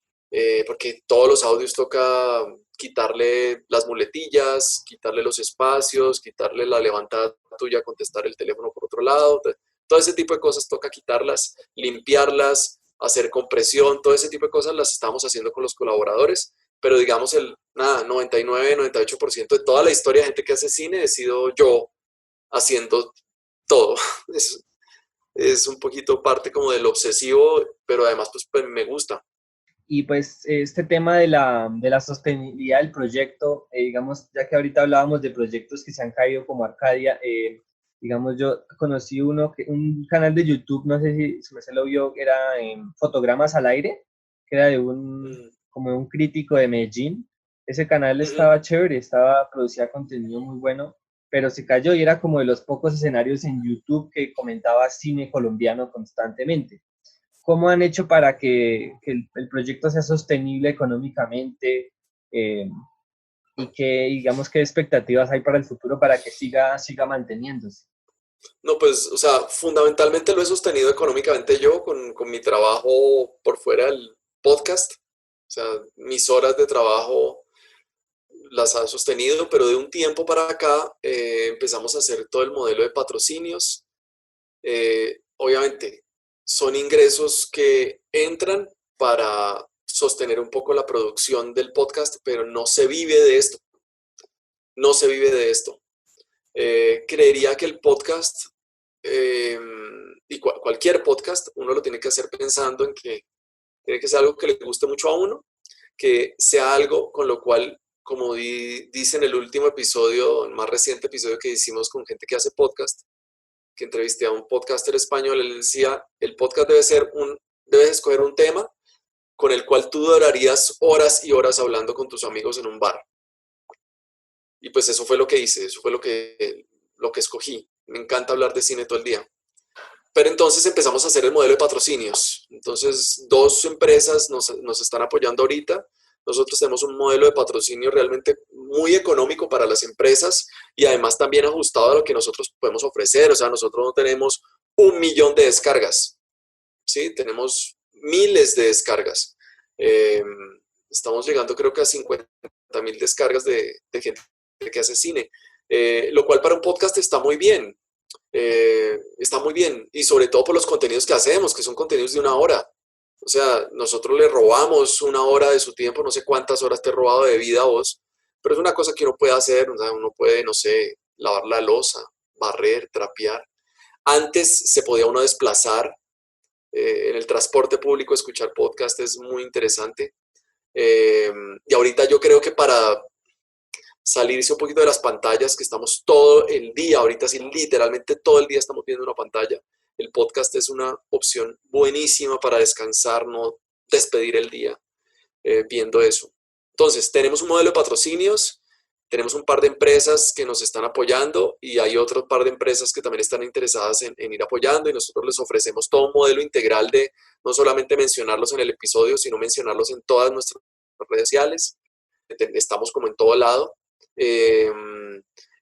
porque todos los audios toca quitarle las muletillas, quitarle los espacios, quitarle la levantada tuya, contestar el teléfono por otro lado, todo ese tipo de cosas toca quitarlas, limpiarlas, hacer compresión, todo ese tipo de cosas las estamos haciendo con los colaboradores, pero digamos el 99, 98% de toda la historia de gente que hace cine he sido yo haciendo todo. Es, es un poquito parte como del obsesivo, pero además pues me gusta. Y pues este tema de la sostenibilidad del proyecto, digamos, ya que ahorita hablábamos de proyectos que se han caído como Arcadia, digamos, yo conocí un canal de YouTube, no sé si se lo vio, que era Fotogramas al Aire, que era de como un crítico de Medellín. Ese canal estaba chévere, producía contenido muy bueno, pero se cayó y era como de los pocos escenarios en YouTube que comentaba cine colombiano constantemente. ¿Cómo han hecho para que el proyecto sea sostenible económicamente? Y digamos, qué expectativas hay para el futuro para que siga manteniéndose. No, pues, o sea, fundamentalmente lo he sostenido económicamente yo con mi trabajo por fuera del podcast. O sea, mis horas de trabajo las ha sostenido, pero de un tiempo para acá empezamos a hacer todo el modelo de patrocinios. Obviamente, son ingresos que entran para sostener un poco la producción del podcast, pero no se vive de esto. No se vive de esto. Creería que el podcast y cualquier podcast, uno lo tiene que hacer pensando en que tiene que ser algo que le guste mucho a uno, que sea algo con lo cual, como dice en el último episodio, el más reciente episodio que hicimos con gente que hace podcast, que entrevisté a un podcaster español, él decía, el podcast debes escoger un tema con el cual tú durarías horas y horas hablando con tus amigos en un bar. Y pues eso fue lo que hice, eso fue lo que escogí. Me encanta hablar de cine todo el día. Pero entonces empezamos a hacer el modelo de patrocinios. Entonces, dos empresas nos están apoyando ahorita. Nosotros tenemos un modelo de patrocinio realmente muy económico para las empresas y además también ajustado a lo que nosotros podemos ofrecer. O sea, nosotros no tenemos 1.000.000 de descargas, ¿sí? Tenemos miles de descargas. Estamos llegando creo que a 50.000 descargas de gente que hace cine, lo cual para un podcast está muy bien. Está muy bien y sobre todo por los contenidos que hacemos, que son contenidos de 1 hora. O sea, nosotros le robamos 1 hora de su tiempo, no sé cuántas horas te he robado de vida a vos, pero es una cosa que uno puede hacer, o sea, uno puede, no sé, lavar la loza, barrer, trapear. Antes se podía uno desplazar en el transporte público, escuchar podcast es muy interesante. Y ahorita yo creo que para salirse un poquito de las pantallas, que estamos todo el día, ahorita sí, literalmente todo el día estamos viendo una pantalla. El podcast es una opción buenísima para descansar, no despedir el día viendo eso. Entonces, tenemos un modelo de patrocinios, tenemos un par de empresas que nos están apoyando y hay otro par de empresas que también están interesadas en ir apoyando y nosotros les ofrecemos todo un modelo integral de no solamente mencionarlos en el episodio, sino mencionarlos en todas nuestras redes sociales. Estamos como en todo lado.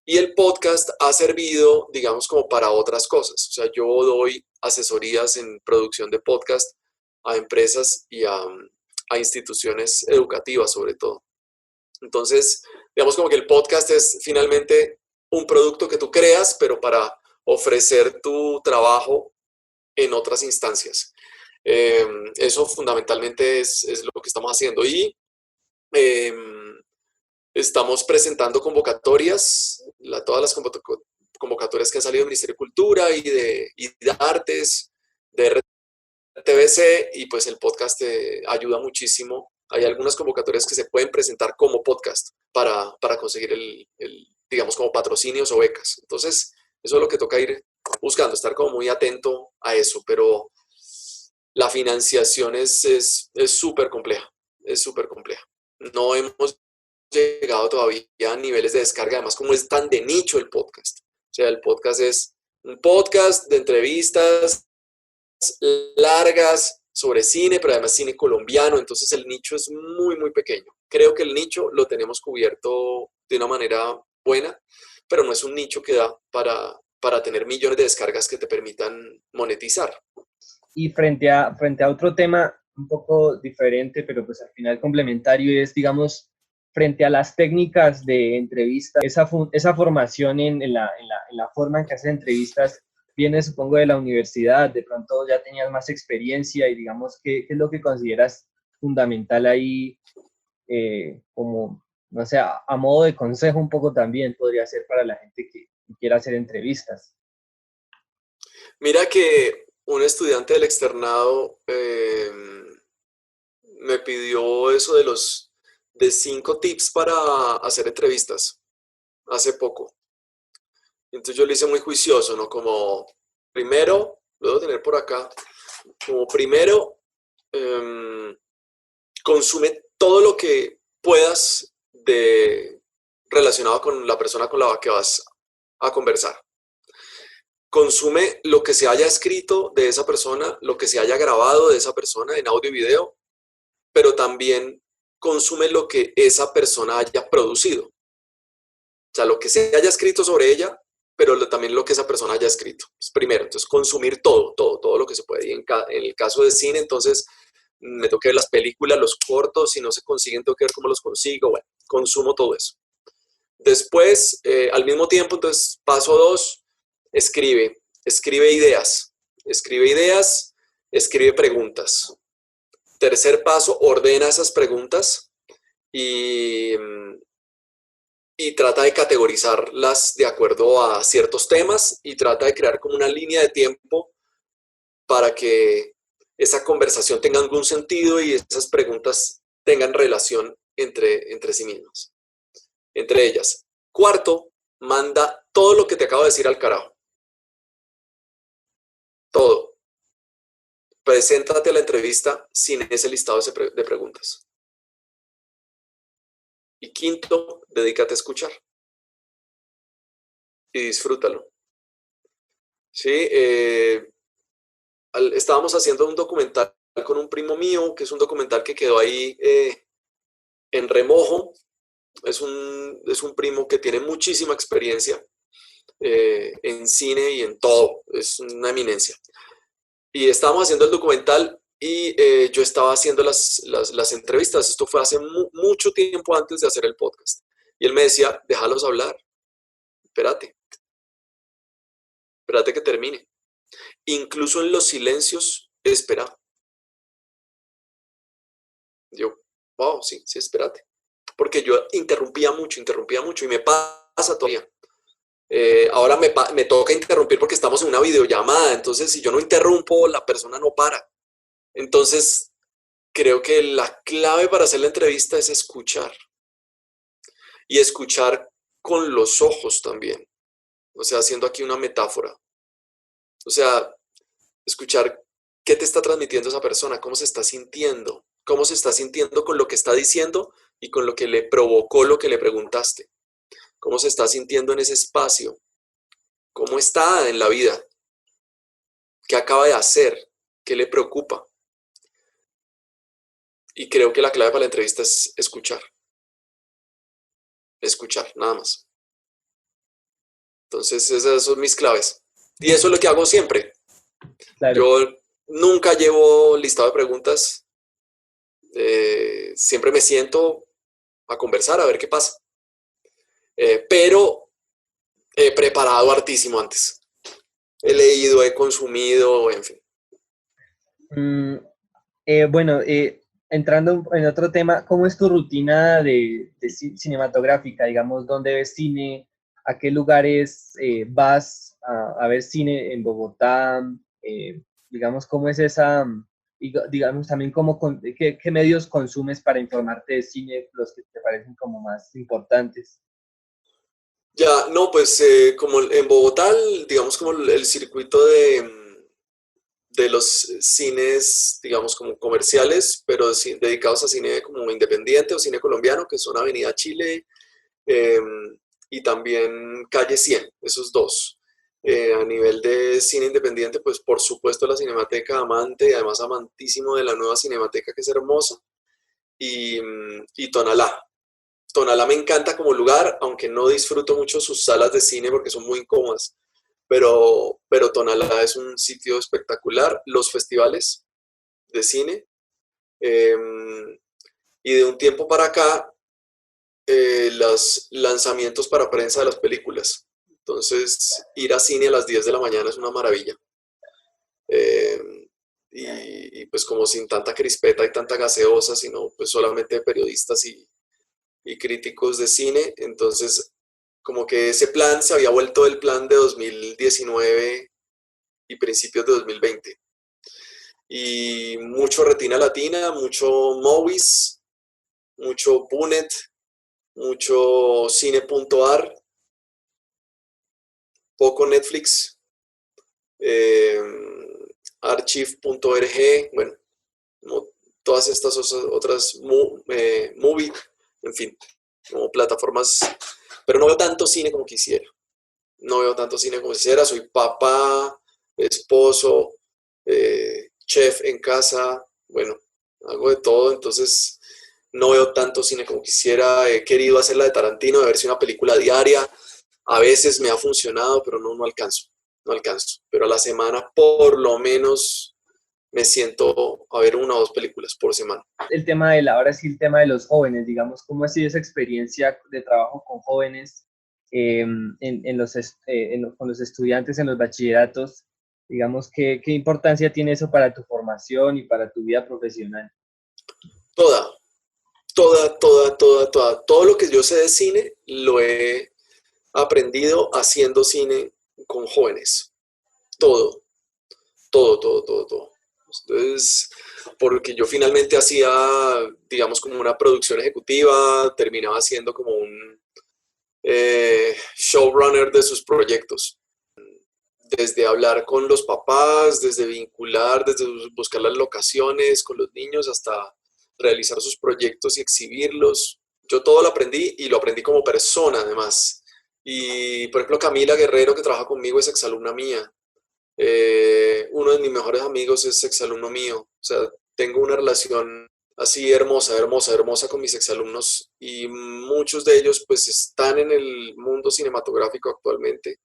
Y el podcast ha servido, digamos, como para otras cosas. O sea, yo doy asesorías en producción de podcast a empresas y a instituciones educativas, sobre todo. Entonces, digamos como que el podcast es finalmente un producto que tú creas, pero para ofrecer tu trabajo en otras instancias. Eso fundamentalmente es lo que estamos haciendo. Y estamos presentando convocatorias, todas las convocatorias que han salido del Ministerio de Cultura y de Artes, de RTBC, y pues el podcast ayuda muchísimo. Hay algunas convocatorias que se pueden presentar como podcast para conseguir digamos, como patrocinios o becas. Entonces, eso es lo que toca ir buscando, estar como muy atento a eso, pero la financiación es súper compleja, es súper compleja. No hemos llegado todavía a niveles de descarga, además como es tan de nicho el podcast. O sea, el podcast es un podcast de entrevistas largas sobre cine, pero además cine colombiano, entonces el nicho es muy, muy pequeño. creo que el nicho lo tenemos cubierto de una manera buena, pero no es un nicho que da para tener millones de descargas que te permitan monetizar. Y frente a otro tema un poco diferente, pero pues al final complementario, es, digamos, frente a las técnicas de entrevista, esa formación en la forma en que haces entrevistas, viene supongo de la universidad, de pronto ya tenías más experiencia y digamos, ¿qué es lo que consideras fundamental ahí, como, no sé, a modo de consejo un poco también podría ser para la gente que quiera hacer entrevistas? Mira que un estudiante del externado me pidió eso de 5 tips para hacer entrevistas hace poco. Entonces yo lo hice muy juicioso, ¿no? Como primero, lo debo tener por acá, como primero, consume todo lo que puedas relacionado con la persona con la que vas a conversar. Consume lo que se haya escrito de esa persona, lo que se haya grabado de esa persona en audio y video, pero también consume lo que esa persona haya producido. O sea, lo que se haya escrito sobre ella, pero también lo que esa persona haya escrito. Pues primero, entonces consumir todo lo que se puede. Y en el caso de cine, entonces me tengo que ver las películas, los cortos, si no se consiguen, tengo que ver cómo los consigo. Bueno, consumo todo eso. Después, al mismo tiempo, entonces, paso 2, escribe ideas, escribe preguntas. Tercer paso, ordena esas preguntas y, y trata de categorizarlas de acuerdo a ciertos temas y trata de crear como una línea de tiempo para que esa conversación tenga algún sentido y esas preguntas tengan relación entre sí mismas, entre ellas. Cuarto, manda todo lo que te acabo de decir al carajo. Todo. Preséntate a la entrevista sin ese listado de preguntas. Y quinto, dedícate a escuchar. Y disfrútalo. ¿Sí? Estábamos haciendo un documental con un primo mío, que es un documental que quedó ahí en remojo. Es un primo que tiene muchísima experiencia en cine y en todo. Es una eminencia. Y estábamos haciendo el documental y yo estaba haciendo las entrevistas. Esto fue hace mucho tiempo antes de hacer el podcast. Y él me decía, déjalos hablar. Espérate que termine. Incluso en los silencios, espera. Yo, wow, sí, espérate. Porque yo interrumpía mucho y me pasa todavía. Ahora me toca interrumpir porque estamos en una videollamada, entonces si yo no interrumpo, la persona no para. Entonces, creo que la clave para hacer la entrevista es escuchar. Y escuchar con los ojos también. O sea, haciendo aquí una metáfora. O sea, escuchar qué te está transmitiendo esa persona, cómo se está sintiendo con lo que está diciendo y con lo que le provocó lo que le preguntaste. Cómo se está sintiendo en ese espacio, cómo está en la vida, qué acaba de hacer, qué le preocupa. Y creo que la clave para la entrevista es escuchar. Escuchar, nada más. Entonces, esas son mis claves. Y eso es lo que hago siempre. Claro. Yo nunca llevo listado de preguntas. Siempre me siento a conversar, a ver qué pasa. Pero he preparado hartísimo antes. He leído, he consumido, en fin. Bueno, entrando en otro tema, ¿cómo es tu rutina de cinematográfica? Digamos, ¿dónde ves cine? ¿A qué lugares vas a ver cine en Bogotá? Digamos, ¿cómo es esa, digamos, también qué medios consumes para informarte de cine, los que te parecen como más importantes? Ya, no, pues como en Bogotá, digamos como el circuito de los cines, digamos, como comerciales, pero dedicados a cine como independiente o cine colombiano, que son Avenida Chile y también Calle 100, esos dos. A nivel de cine independiente, pues por supuesto la Cinemateca Amante, además amantísimo de la nueva Cinemateca, que es hermosa. y Tonalá. Tonalá me encanta como lugar, aunque no disfruto mucho sus salas de cine porque son muy incómodas, pero Tonalá es un sitio espectacular. Los festivales de cine, eh, y de un tiempo para acá, los lanzamientos para prensa de las películas. Entonces, ir a cine a las 10 de la mañana es una maravilla. Eh, y pues como sin tanta crispeta y tanta gaseosa, sino pues solamente periodistas y críticos de cine. Entonces, como que ese plan se había vuelto el plan de 2019 y principios de 2020. Y mucho Retina Latina, mucho Movies, mucho Punet, mucho cine.ar, poco Netflix, eh, archive.org, bueno, como todas estas otras movie, en fin, como plataformas, pero no veo tanto cine como quisiera. No veo tanto cine como quisiera, soy papá, esposo, chef en casa, bueno, hago de todo, entonces no veo tanto cine como quisiera. He querido hacer la de Tarantino, de ver si una película diaria, a veces me ha funcionado, pero no alcanzo. Pero a la semana por lo menos me siento a ver 1 o 2 películas por semana. Ahora sí, el tema de los jóvenes, digamos, ¿cómo ha sido esa experiencia de trabajo con jóvenes con los estudiantes en los bachilleratos? Digamos, ¿qué importancia tiene eso para tu formación y para tu vida profesional? Toda, toda. Todo lo que yo sé de cine lo he aprendido haciendo cine con jóvenes. Todo. Entonces, porque yo finalmente hacía, digamos, como una producción ejecutiva, terminaba siendo como un showrunner de sus proyectos. Desde hablar con los papás, desde vincular, desde buscar las locaciones con los niños, hasta realizar sus proyectos y exhibirlos. Yo todo lo aprendí y lo aprendí como persona además. Y por ejemplo Camila Guerrero, que trabaja conmigo, es exalumna mía. Uno de mis mejores amigos es exalumno mío. O sea, tengo una relación así hermosa con mis exalumnos y muchos de ellos pues están en el mundo cinematográfico actualmente.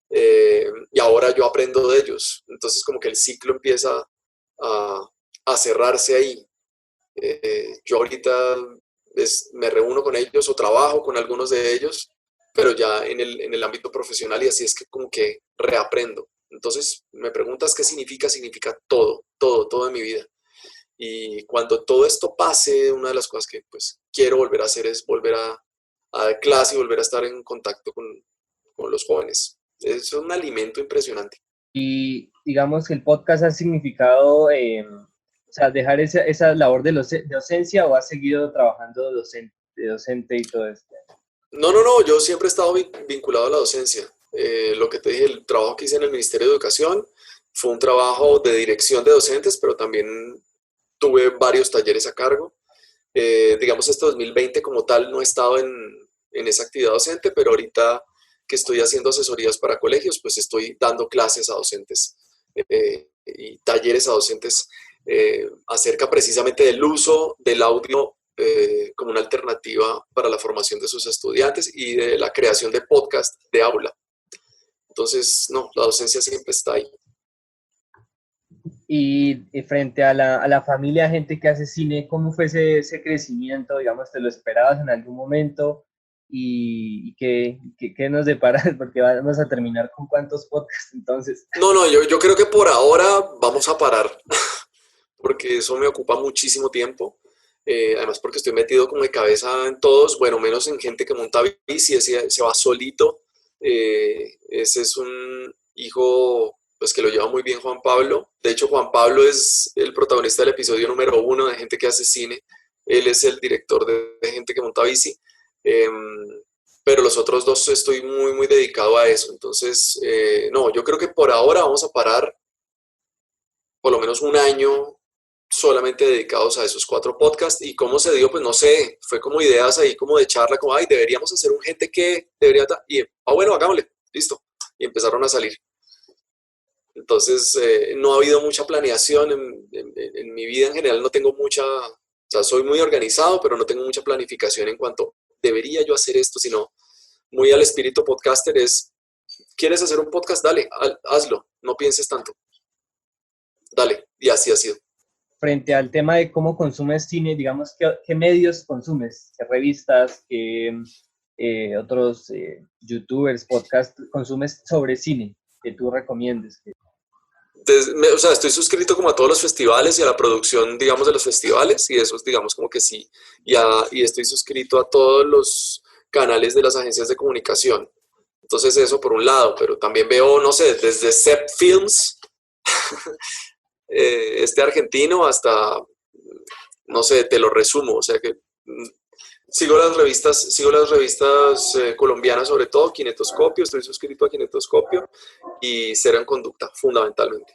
Y ahora yo aprendo de ellos. Entonces como que el ciclo empieza a cerrarse ahí. Yo ahorita me reúno con ellos o trabajo con algunos de ellos, pero ya en el ámbito profesional, y así es que como que reaprendo. Entonces me preguntas qué significa, significa todo en mi vida. Y cuando todo esto pase, una de las cosas que pues quiero volver a hacer es volver a dar clase y volver a estar en contacto con los jóvenes. Es un alimento impresionante. Y digamos que el podcast ha significado, o sea, dejar esa labor de docencia, o has seguido trabajando de docente y todo esto. No, yo siempre he estado vinculado a la docencia. Lo que te dije, el trabajo que hice en el Ministerio de Educación fue un trabajo de dirección de docentes, pero también tuve varios talleres a cargo. Digamos, este 2020 como tal no he estado en esa actividad docente, pero ahorita que estoy haciendo asesorías para colegios, pues estoy dando clases a docentes y talleres a docentes acerca precisamente del uso del audio como una alternativa para la formación de sus estudiantes y de la creación de podcast de aula. Entonces, no, la docencia siempre está ahí. Y frente a la familia, gente que hace cine, ¿cómo fue ese crecimiento? Digamos, ¿te lo esperabas en algún momento? ¿Y qué nos deparas? Porque vamos a terminar con cuántos podcasts entonces. No, yo creo que por ahora vamos a parar, porque eso me ocupa muchísimo tiempo. Además porque estoy metido como de cabeza en todos, bueno, menos en gente que monta bici, se va solito. Ese es un hijo pues que lo lleva muy bien Juan Pablo. De hecho, Juan Pablo es el protagonista del episodio número 1 de Gente que hace cine. Él es el director de Gente que monta bici. Pero los otros dos estoy muy dedicado a eso. Entonces, no, yo creo que por ahora vamos a parar por lo menos un año solamente dedicados a esos 4 podcasts. ¿Y cómo se dio? Pues no sé, fue como ideas ahí como de charla, como, ay, deberíamos hacer un gente que, y, bueno, hagámosle, listo, y empezaron a salir. Entonces, no ha habido mucha planeación en mi vida en general, no tengo mucha sea, soy muy organizado, pero no tengo mucha planificación en cuanto debería yo hacer esto, sino muy al espíritu podcaster es, ¿quieres hacer un podcast? Dale, hazlo, no pienses tanto. Dale, y así ha sido. Frente al tema de cómo consumes cine, digamos, ¿qué medios consumes? ¿Qué revistas, qué otros youtubers, podcasts consumes sobre cine que tú recomiendes? O sea, estoy suscrito como a todos los festivales y a la producción, digamos, de los festivales y esos, digamos, como que sí. Y estoy suscrito a todos los canales de las agencias de comunicación. Entonces eso por un lado, pero también veo, no sé, desde Zep Films, este argentino, hasta, no sé, te lo resumo, o sea que sigo las revistas colombianas, sobre todo Kinetoscopio, estoy suscrito a Kinetoscopio y Cero en Conducta, fundamentalmente,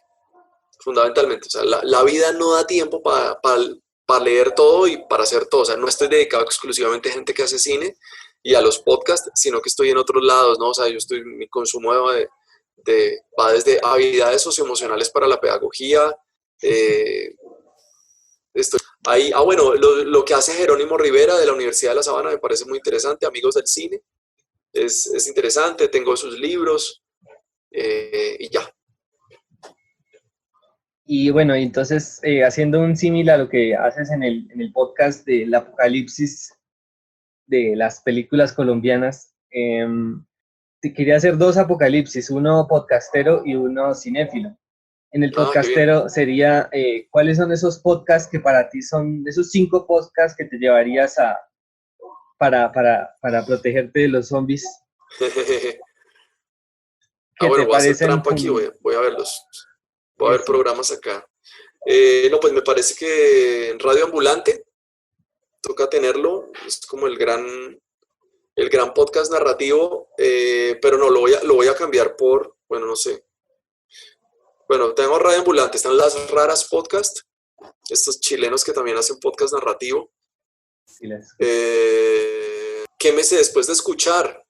o sea, la vida no da tiempo para leer todo y para hacer todo, o sea, no estoy dedicado exclusivamente a gente que hace cine y a los podcasts, sino que estoy en otros lados, ¿no? O sea, mi consumo va desde habilidades socioemocionales para la pedagogía, estoy ahí, bueno, lo que hace Jerónimo Rivera de la Universidad de La Sabana me parece muy interesante, Amigos del Cine, es interesante, tengo sus libros y ya. Y bueno, entonces, haciendo un símil a lo que haces en el podcast del apocalipsis de las películas colombianas, te quería hacer dos apocalipsis, uno podcastero y uno cinéfilo. En el podcastero sería, ¿cuáles son esos podcasts que para ti son, esos 5 podcasts que te llevarías para protegerte de los zombies? Bueno, voy a hacer trampa aquí, voy a verlos. Voy a ver programas acá. No, pues me parece que en Radio Ambulante toca tenerlo, es como el gran podcast narrativo, pero no, lo voy a cambiar por, bueno, no sé. Bueno, tengo Radio Ambulante, están Las Raras Podcast, estos chilenos que también hacen podcast narrativo. Sí, ¿Qué me sé después de escuchar?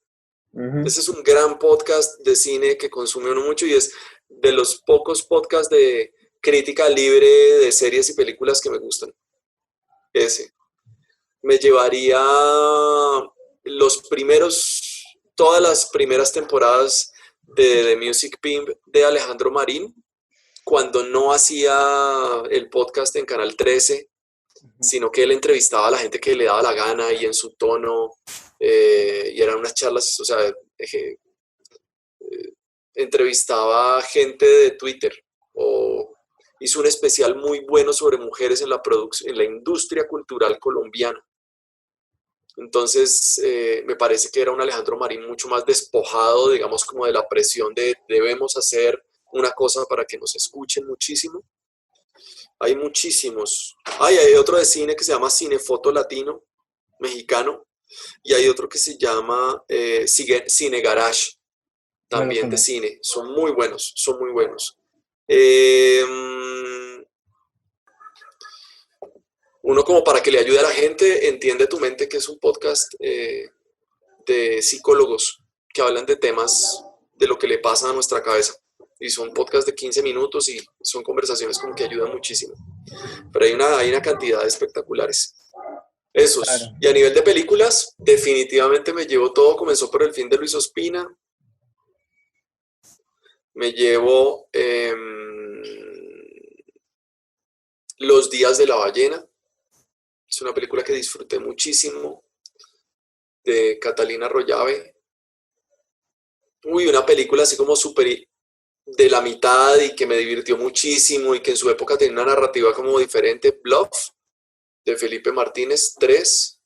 Ese es un gran podcast de cine que consume uno mucho y es de los pocos podcasts de crítica libre de series y películas que me gustan. Ese. Me llevaría todas las primeras temporadas de The Music Pimp de Alejandro Marín, cuando no hacía el podcast en Canal 13, sino que él entrevistaba a la gente que le daba la gana y en su tono, y eran unas charlas, o sea, entrevistaba gente de Twitter, o hizo un especial muy bueno sobre mujeres en la industria cultural colombiana. Entonces, me parece que era un Alejandro Marín mucho más despojado, digamos, como de la presión de debemos hacer una cosa para que nos escuchen muchísimo. Hay muchísimos. Hay otro de cine que se llama Cinefoto Latino, mexicano, y hay otro que se llama Cine Garage, también de cine. Son muy buenos, son muy buenos. Uno como para que le ayude a la gente, Entiende tu mente, que es un podcast de psicólogos que hablan de temas de lo que le pasa a nuestra cabeza. Y son podcasts de 15 minutos y son conversaciones como que ayudan muchísimo. Pero hay una cantidad de espectaculares. Esos. Claro. Y a nivel de películas, definitivamente me llevo todo. Comenzó por El fin de Luis Ospina. Me llevo Los días de la ballena. Es una película que disfruté muchísimo, de Catalina Rollave. Una película así como súper de la mitad y que me divirtió muchísimo y que en su época tenía una narrativa como diferente. Bluff, de Felipe Martínez. 3,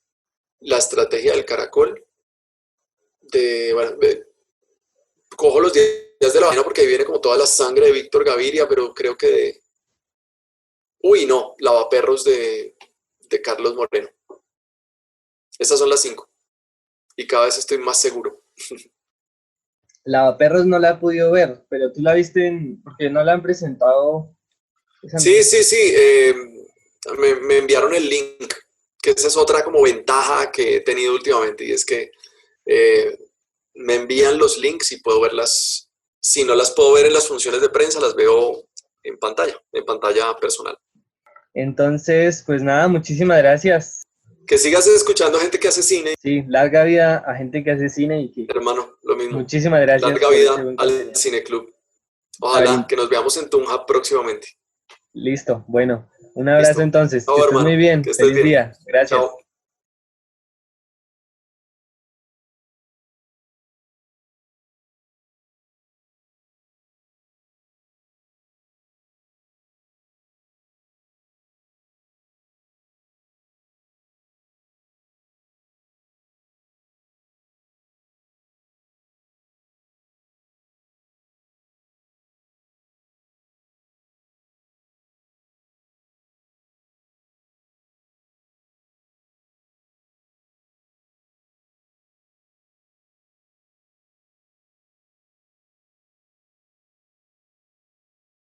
La estrategia del caracol. Cojo Los días de la ballena porque ahí viene como toda la sangre de Víctor Gaviria, pero creo que Lavaperros de Carlos Moreno. Estas son las 5. Y cada vez estoy más seguro. Lavaperros no la he podido ver, pero tú la viste porque no la han presentado. Sí. Me enviaron el link, que esa es otra como ventaja que he tenido últimamente, y es que me envían los links y puedo verlas. Si no las puedo ver en las funciones de prensa, las veo en pantalla personal. Entonces, pues nada, muchísimas gracias. Que sigas escuchando gente que hace cine. Sí, larga vida a gente que hace cine y que... Hermano, lo mismo. Muchísimas gracias Larga por vida este buen al contenido. Cineclub. Ojalá que nos veamos en Tunja próximamente. Listo, bueno, un abrazo Listo. entonces, Chao, que estés muy hermano. bien, Que estés feliz bien. día, gracias. Chao.